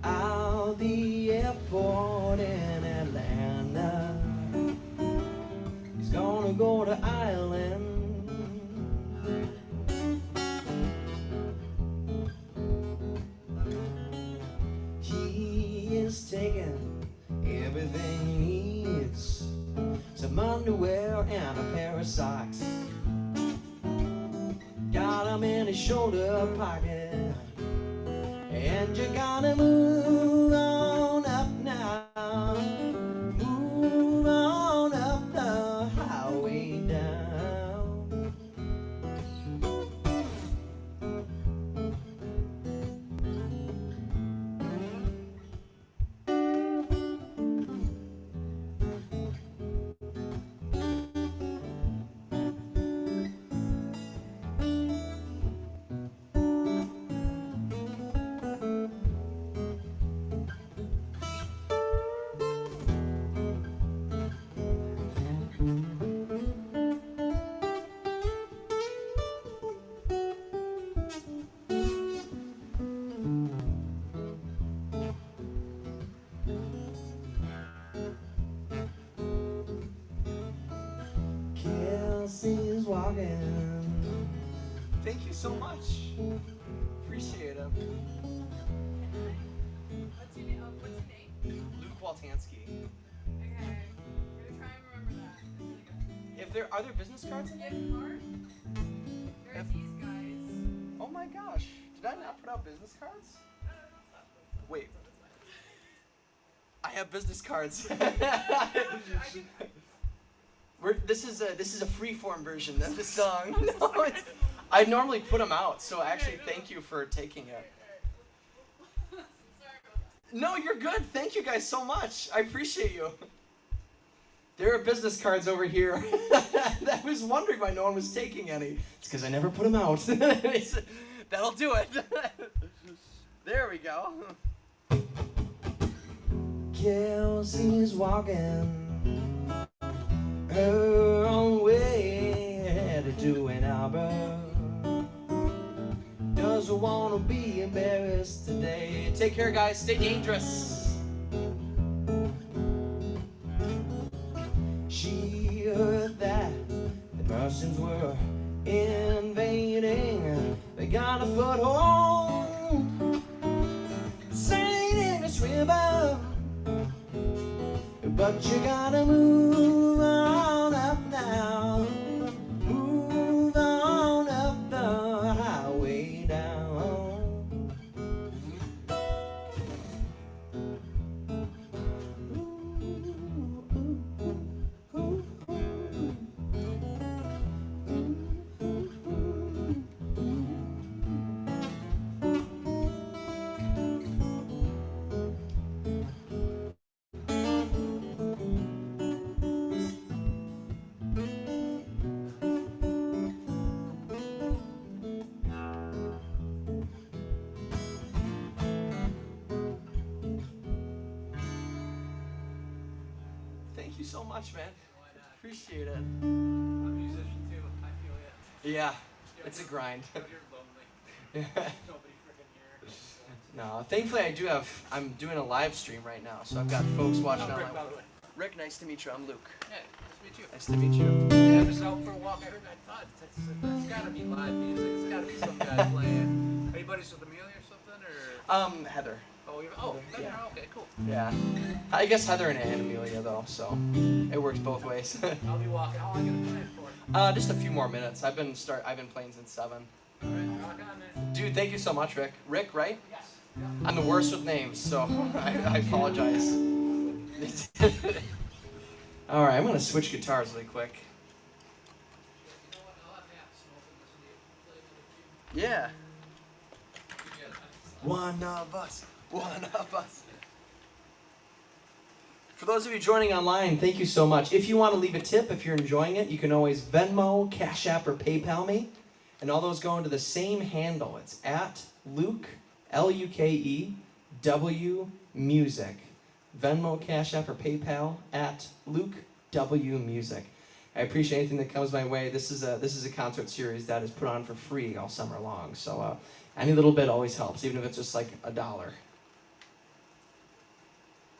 out the airport in Atlanta. He's gonna go to Ireland. He is taking everything he needs, some underwear and a pair of socks. Got 'em in his shoulder pocket. And you gotta move on up now, move on up the highway down. Kelsey's walking. Thank you so much. Appreciate it. What's your name? Luke Waltansky. Okay. I'm gonna try and remember that. That's really good. If there are there business cards in there? Gift card? There's these guys. Oh my gosh. Did I not put out business cards? Wait. I have business cards. This is a free-form version of the song. No, I normally put them out, so actually thank you for taking it. Sorry about that. No, you're good. Thank you guys so much. I appreciate you. There are business cards over here. I was wondering why no one was taking any. It's because I never put them out. That'll do it. There we go. Kelsey's walking her own way, headed to Ann Arbor. Doesn't want to be embarrassed today. Take care, guys. Stay dangerous. She heard that the Russians were invading. They got a foothold, St. Ignace River. But you gotta move on up now, move on up the highway down. you so much, man. Why not? Appreciate it. I'm a musician too. I feel it. Yeah, it's a grind. You're lonely. Nobody freaking here. No, thankfully I'm doing a live stream right now, so I've got folks watching Rick, online. by the way. Rick, nice to meet you. I'm Luke. Hey, nice to meet you. Nice to meet you. Yeah, just out for a walk. I heard. I thought it's gotta be live music. It's gotta be some guy playing. Are you buddies with Amelia or something, or? Heather. Heather. Yeah. Okay, cool. Yeah. I guess Heather and Amelia though, so it works both ways. I'll be walking. How long are you gonna play for? Just a few more minutes. I've been playing since 7. All right, rock on, man. Dude, thank you so much, Rick. Rick, right? Yes. Yeah. I'm the worst with names, so I apologize. All right, I'm gonna switch guitars really quick. You know what? I'll have to smoke and listen to you play Yeah. another tune. One of us. One of us. For those of you joining online, thank you so much. If you want to leave a tip, if you're enjoying it, you can always Venmo, Cash App, or PayPal me. And all those go into the same handle. It's at Luke, Lukew Music. Venmo, Cash App, or PayPal at Luke W Music. I appreciate anything that comes my way. This is a concert series that is put on for free all summer long. So any little bit always helps, even if it's just like $1.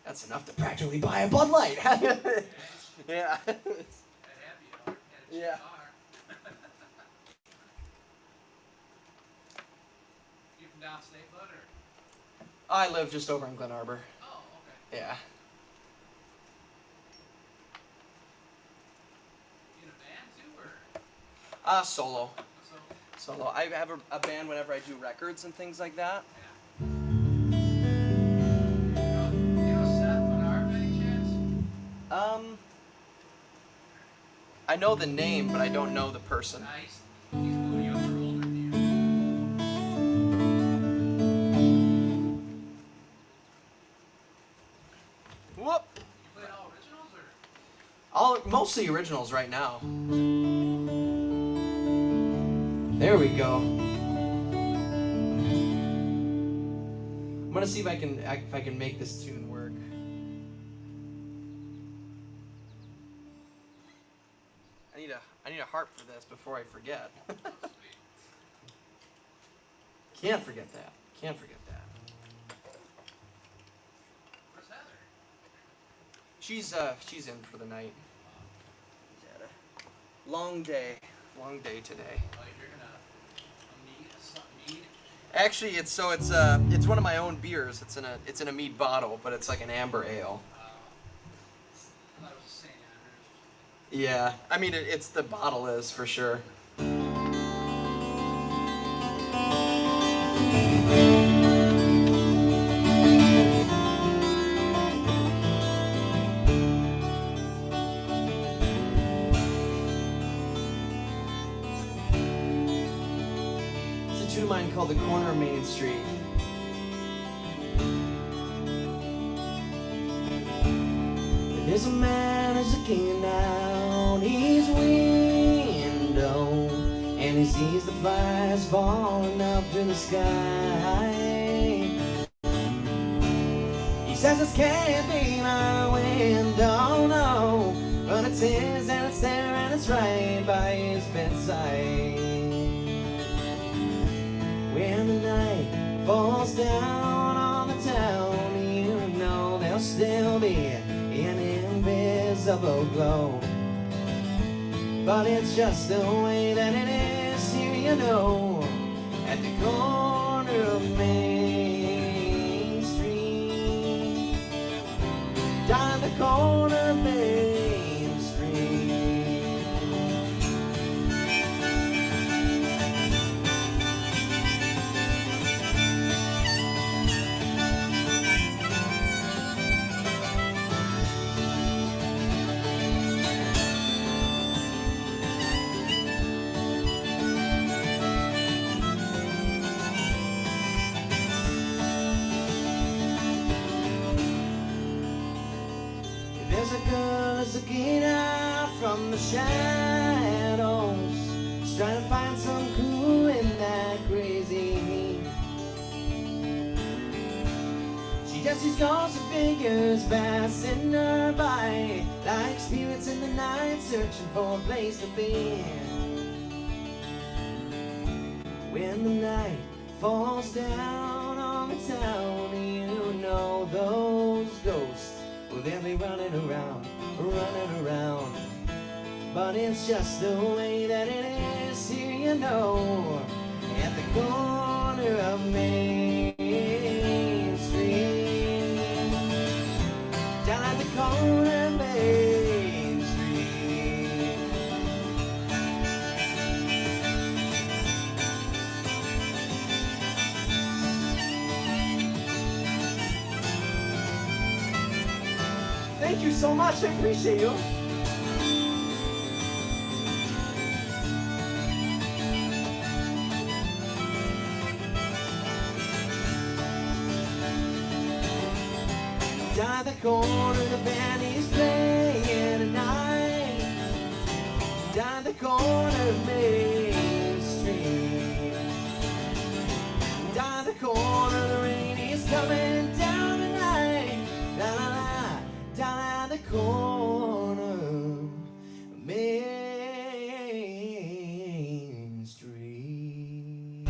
That's enough to practically buy a Bud Light. Yeah. Yeah. You from downstate, bud, or? I live just over in Glen Arbor. Oh, okay. Yeah. You in a band too, or? Solo. So, Solo. I have a band whenever I do records and things like that. yeah. You know Seth Menard by any chance? I know the name, but I don't know the person. Nice. He's a little younger or older than you. Whoop. You played all originals, or? Mostly originals right now. There we go. I'm gonna see if I can make this tune work. I need a harp for this before I forget. Can't forget that. Can't forget that. Where's Heather? She's in for the night. She's had a long day today. Oh, you're drinking a mead, something mead? Actually, it's one of my own beers. It's in a mead bottle, but it's like an amber ale. I thought it was a St. Andrews. Yeah, I mean it's the bottle is for sure. It's a tune of mine called "The Corner of Main Street." There's a man who's looking out his window, and he sees the fires falling up to the sky. He says this can't be my window, no, but it's his and it's there and it's right by his bedside. When the night falls down on the town, you know there'll still be an invisible glow. But it's just the way that it is here, you know, at the corner of Main Street. Down the corner of Main Street. There's a girl who's looking out from the shadows. She's trying to find some cool in that crazy heat. She She just sees ghosts and figures passing her by, like spirits in the night searching for a place to be. When the night falls down on the town, you know those ghosts, well, they'll be running around, running around. But it's just the way that it is here, you know, at the corner of Main Street, down at the corner of Main Street. Thank you so much, I appreciate you. Down at the corner, the band is playing tonight. Down at the corner of Main Street. Down at the corner, the rain is coming down tonight. La la la, down at the corner of Main Street.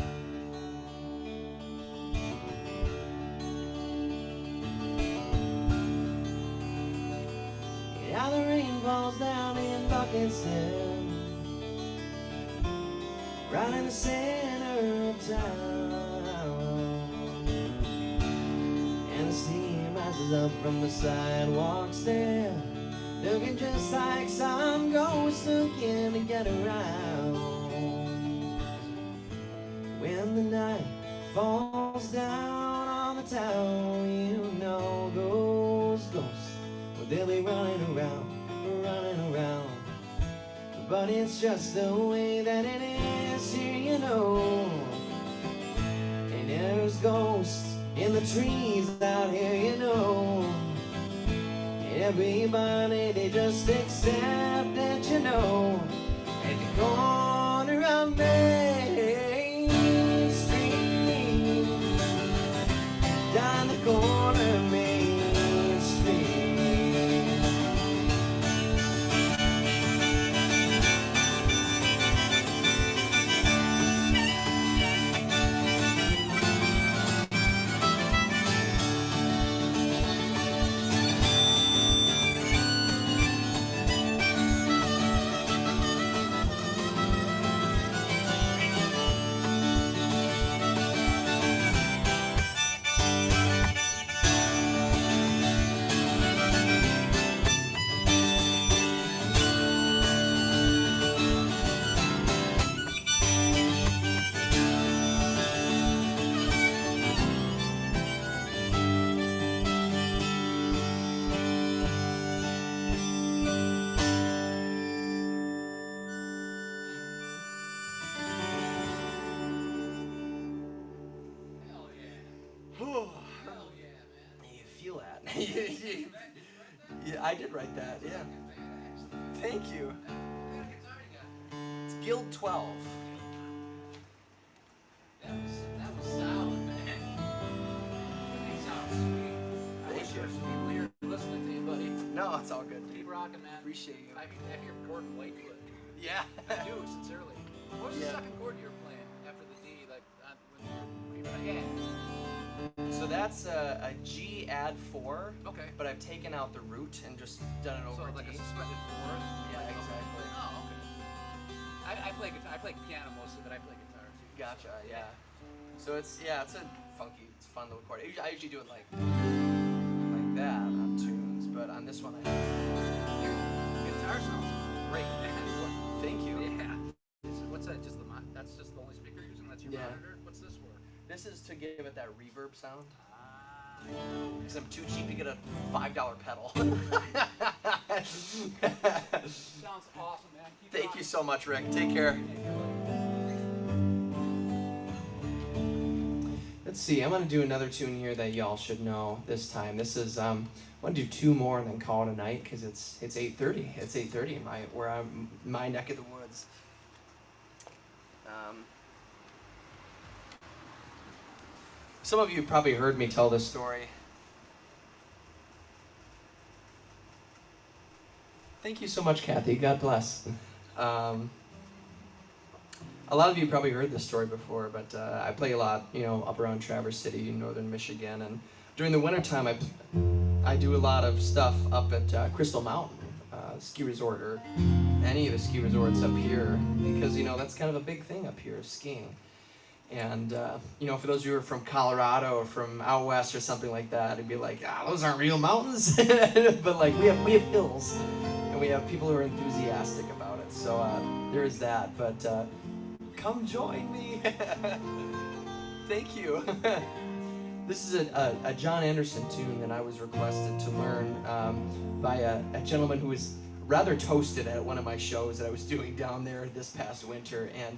Now the rain falls down in buckets still, right in the center of town. And the steam rises up from the sidewalks there, looking just like some ghosts looking to get around. When the night falls down on the town, you know those ghosts, well, they'll be running around, running around. But it's just the way that it is here, you know. And there's ghosts in the trees out here, you know. And everybody, they just accept it, you know. At the corner of Main Street, down the corner of Main Street. Hell yeah. Whew. Hell yeah, man. You feel that? Yeah, I did write that. Yeah. Fantastic. Thank you. What kind of guitar you got? It's Guild 12. That was solid, man. That sounds sweet. I Thank wish you. there was people here listening to you, buddy. No, it's all good. Keep rocking, man. Appreciate you. I hear Gordon Whitefoot. Yeah. I do, sincerely. What was the Yeah. second chord you were playing after the D, like when you were yeah. So that's a G add 4, Okay. but I've taken out the root and just done it So over like D. a suspended fourth. Yeah, exactly. Oh, okay. I play guitar. I play piano mostly, but I play guitar too. Gotcha, yeah. So it's a funky, it's fun little chord. I usually do it like that on tunes, but on this one Your guitar sounds great, man. thank you. Yeah. What's that? That's just the only speaker you're using? That's your Yeah. monitor? What's this for? This is to give it that reverb sound. Ah. Because I'm too cheap to get a $5 pedal. Sounds awesome, man. Keep Thank rocking. you so much, Rick. Take care. Let's see. I'm gonna do another tune here that y'all should know this time. This is I'm gonna do two more and then call it a night because it's 8:30. It's 8:30 in my neck of the woods. Some of you probably heard me tell this story Thank you so much, Kathy. God bless. A lot of you probably heard this story before, but I play a lot, up around Traverse City, northern Michigan, and during the wintertime, I do a lot of stuff up at Crystal Mountain ski resort, or any of the ski resorts up here, because that's kind of a big thing up here, skiing. And for those of you who are from Colorado or from out west or something like that, it'd be like, those aren't real mountains. But like we have hills, and we have people who are enthusiastic about it. So there is that. But come join me. Thank you. This is a John Anderson tune that I was requested to learn by a gentleman who was rather toasted at one of my shows that I was doing down there this past winter, and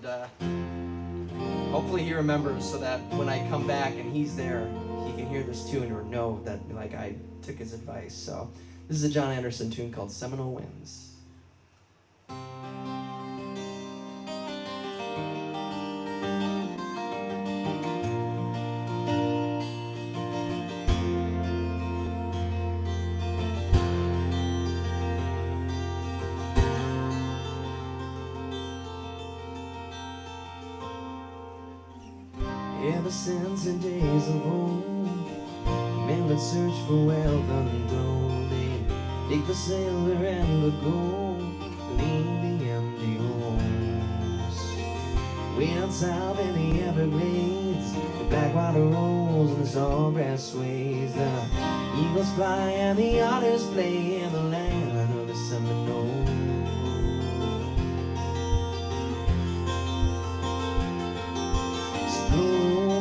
hopefully he remembers, so that when I come back and he's there, he can hear this tune or know that I took his advice. So this is a John Anderson tune called Seminole Winds. Ever since the days of old, men would search for wealth untold. They'd dig for silver and for gold, leave the empty homes. Way down south in the Everglades, the backwater rolls and the sawgrass sways. The eagles fly and the otters play in the land of the Seminole.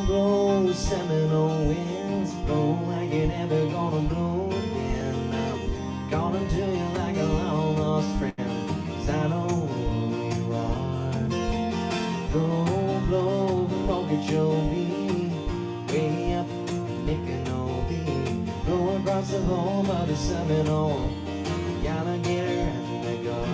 Blow, Seminole winds, blow like it never gonna blow again. I'm calling to you like a long lost friend, 'cause I know who you are. Blow, blow from Okeechobee, way up Micanopy, blow across the home of the Seminole, the alligator and the guard.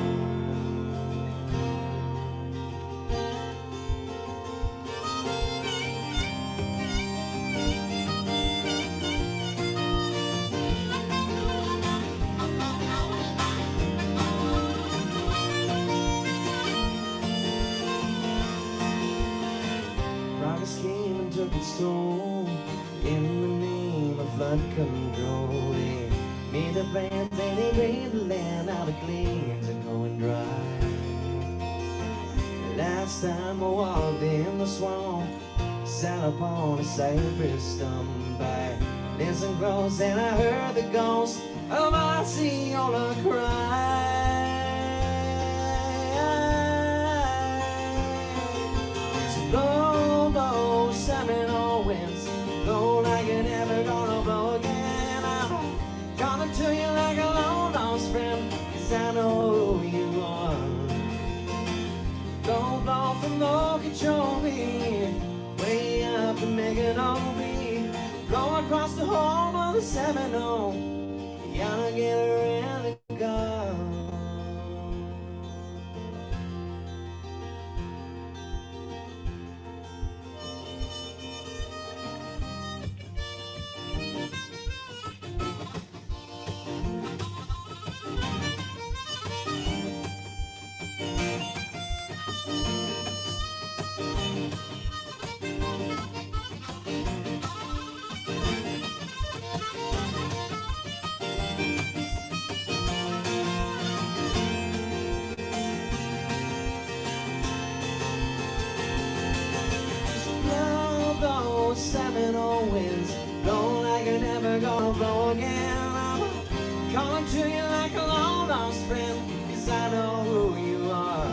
Came and took its toll in the name of flood control. They made the plans and they made the land. Now the glades are going dry. Last time I walked in the swamp, sat upon a cypress stump. I listened close and I heard the ghost of my Osceola cry. Blow, blow, Seminole winds, blow like you're never gonna blow again. I'm coming to you like a long lost friend, 'cause I know who you are. Blow, blow from Okeechobee, way up to Micanopy, blow across the home of the Seminole, the alligator and the guard. Seminole winds, blow like you're never gonna blow again. I'm calling to you like a long lost friend, 'cause I know who you are.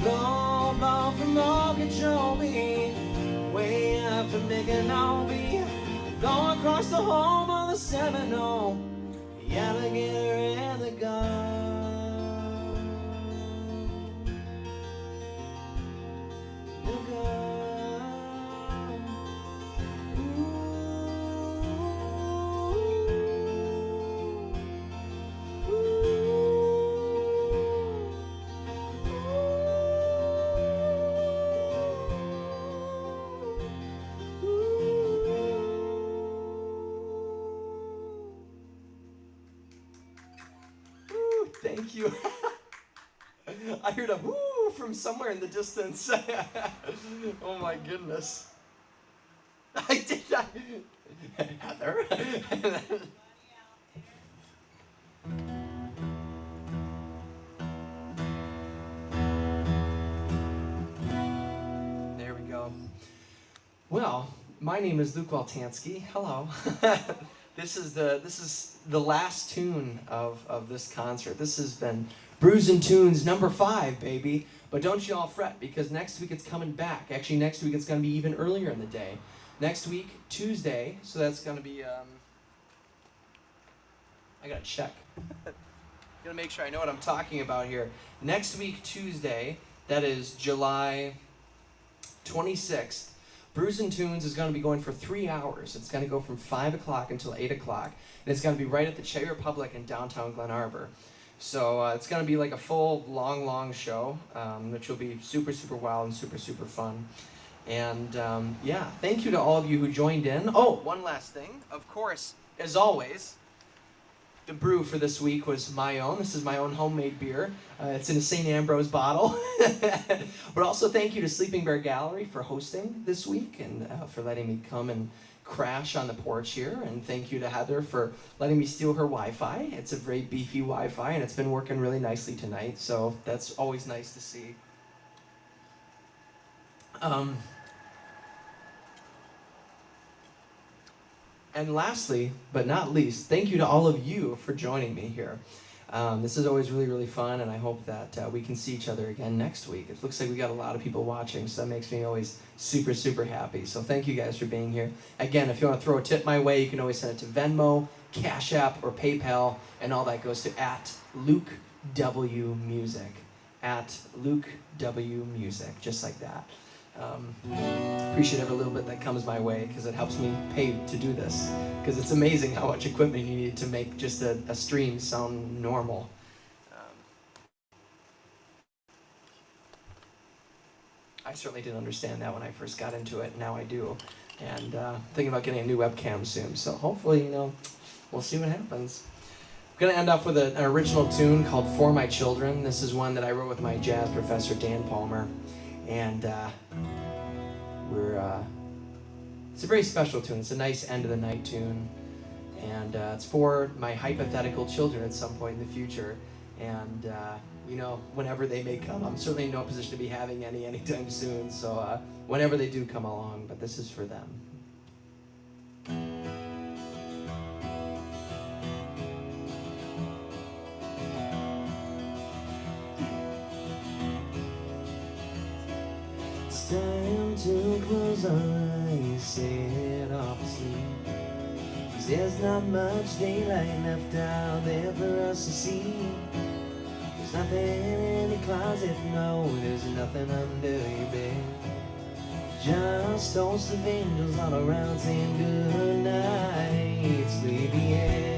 Blow, blow from Okeechobee, way up to Micanopy, blow across the home of the Seminole, the alligator and the guard. The guard. Thank you. I heard a woo from somewhere in the distance. Oh my goodness. I did not. Heather. There we go. Well, my name is Luke Waltansky. Hello. This is the last tune of this concert. This has been Brews and Tunes number 5, baby. But don't you all fret, because next week it's coming back. Actually, next week it's going to be even earlier in the day. Next week, Tuesday, so that's going to be, I got to check. Gonna make sure I know what I'm talking about here. Next week, Tuesday, that is July 26th, Brews and Tunes is going to be going for 3 hours. It's going to go from 5 o'clock until 8 o'clock. And it's going to be right at the Czech Republic in downtown Glen Arbor. So it's going to be like a full, long show, which will be super, super wild and super, super fun. And yeah, thank you to all of you who joined in. Oh, one last thing. Of course, as always, the brew for this week was my own. This is my own homemade beer. It's in a St. Ambrose bottle. But also thank you to Sleeping Bear Gallery for hosting this week and for letting me come and crash on the porch here. And thank you to Heather for letting me steal her Wi-Fi. It's a very beefy Wi-Fi and it's been working really nicely tonight. So that's always nice to see. And lastly, but not least, thank you to all of you for joining me here. This is always really, really fun, and I hope that we can see each other again next week. It looks like we got a lot of people watching, so that makes me always super, super happy. So thank you guys for being here. Again, if you want to throw a tip my way, you can always send it to Venmo, Cash App, or PayPal, and all that goes to @LukeWMusic. @LukeWMusic, just like that. Appreciate every little bit that comes my way because it helps me pay to do this, because it's amazing how much equipment you need to make just a stream sound normal. I certainly didn't understand that when I first got into it. Now I do, and thinking about getting a new webcam soon, so hopefully, we'll see what happens. I'm going to end up with an original tune called For My Children. This is one that I wrote with my jazz professor Dan Palmer. And it's a very special tune. It's a nice end of the night tune. And it's for my hypothetical children at some point in the future. And, whenever they may come. I'm certainly in no position to be having any anytime soon. So whenever they do come along, but this is for them. Time to close our eyes, set off to sleep. 'Cause there's not much daylight left out there for us to see. There's nothing in your closet, no, there's nothing under your bed. Just hosts of angels all around saying good night, sleepyhead.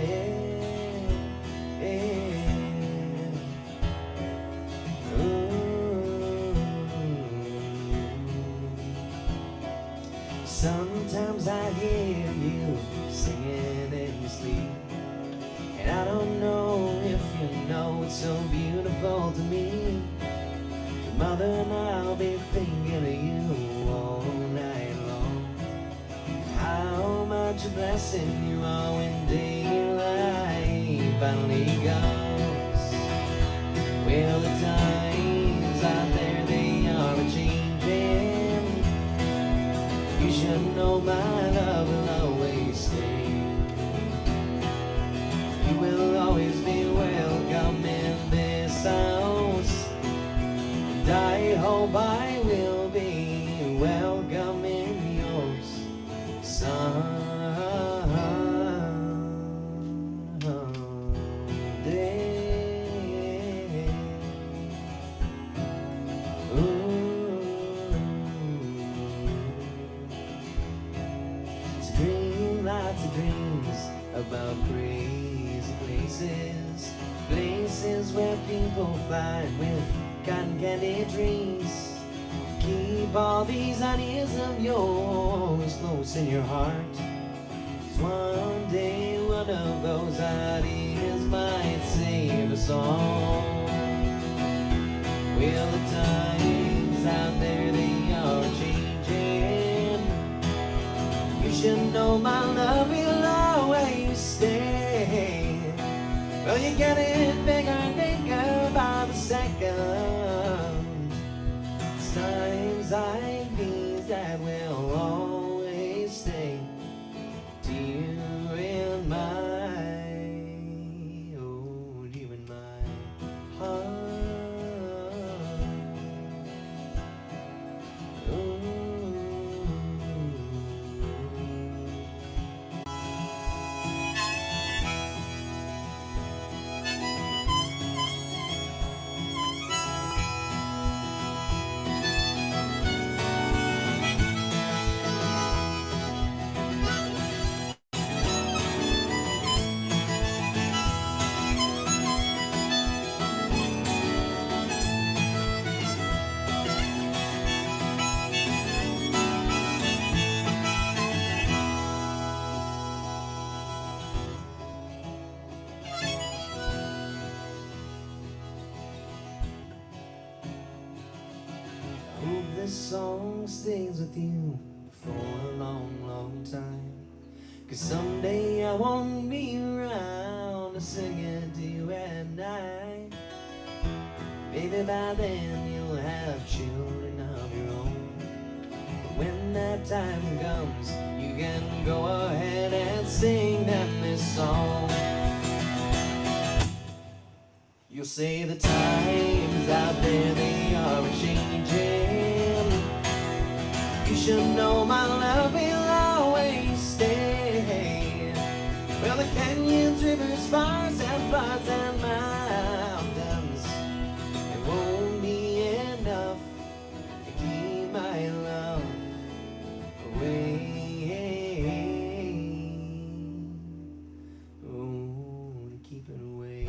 Sometimes I hear you singing in your sleep, and I don't know if you know it's so beautiful to me. Your mother and I'll be thinking of you all night long. How much a blessing you are when daylight finally comes. Well, the times out there, they are a-changing. You should know my love will always stay. You will always be welcome in this house, and I hope I will be welcome in yours someday. Lots of dreams about crazy places where people fly with cotton candy dreams. Keep all these ideas of yours close in your heart, 'cause one day one of those ideas might save us song. Well, the times out there, they are changing. You should know my love will always stay. Well, you get it bigger and bigger by the second. It's times like these that will always stay. Dear in my, oh, dear in my heart. Hope this song stays with you for a long, long time. 'Cause someday I won't be around to sing it to you at night. Maybe by then you'll have children of your own. But when that time comes, you can go ahead and sing them this song. You'll say the times out there, they are changing. You should know my love will always stay. Well, the canyons, rivers, fires, and floods, and mountains, it won't be enough to keep my love away. Oh, to keep it away.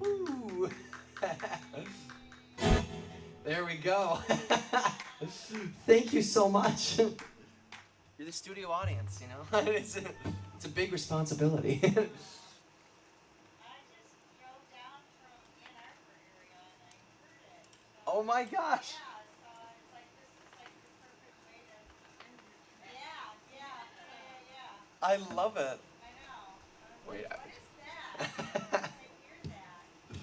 Woo. There we go. Thank you so much. You're the studio audience, you know? it's a big responsibility. I just drove down from Ann Arbor area and I heard it. So, Oh my gosh. yeah, so it's like this is like the perfect way to end your trip. Yeah. I love it. I know. Wait, What is that? I hear that.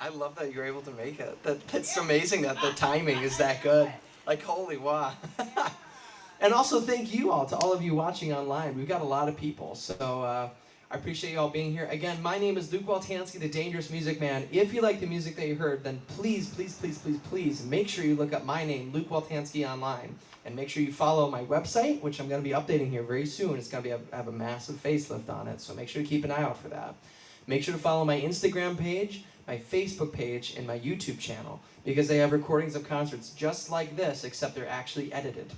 I love that you're able to make it. That's amazing that the timing is that good. Like, holy wow. And also thank you all, to all of you watching online. We've got a lot of people, so I appreciate you all being here. Again, my name is Luke Waltansky, the Dangerous Music Man. If you like the music that you heard, then please make sure you look up my name, Luke Waltansky, online. And make sure you follow my website, which I'm going to be updating here very soon. It's going to have a massive facelift on it, so make sure to keep an eye out for that. Make sure to follow my Instagram page, my Facebook page, and my YouTube channel, because they have recordings of concerts just like this, except they're actually edited.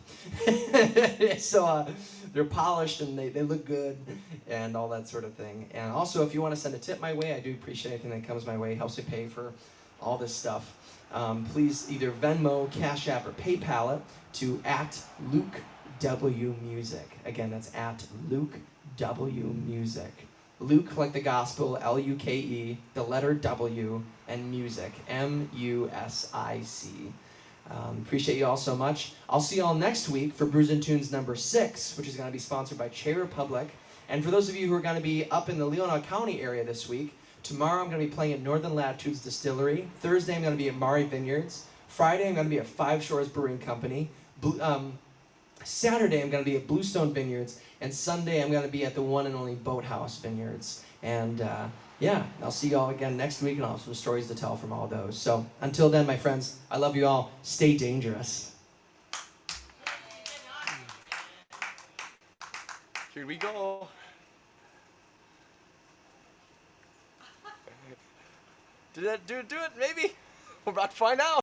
So they're polished and they look good and all that sort of thing. And also, if you want to send a tip my way, I do appreciate anything that comes my way. It helps me pay for all this stuff. Please either Venmo, Cash App, or PayPal it to @LukeWMusic. Again, that's @LukeWMusic. Luke like the gospel, Luke, the letter W, and music, Music. Appreciate you all so much. I'll see you all next week for Brews and Tunes number 6, which is going to be sponsored by Che Republic. And for those of you who are going to be up in the Leelanau County area this week, tomorrow I'm going to be playing at Northern Latitudes Distillery. Thursday I'm going to be at Maury Vineyards. Friday I'm going to be at Five Shores Brewing Company. Saturday I'm going to be at Bluestone Vineyards. And Sunday I'm going to be at the one and only Boathouse Vineyards. And yeah, I'll see you all again next week, and I'll have some stories to tell from all those. So until then, my friends, I love you all. Stay dangerous. Here we go. Did that do it? Maybe. We're about to find out.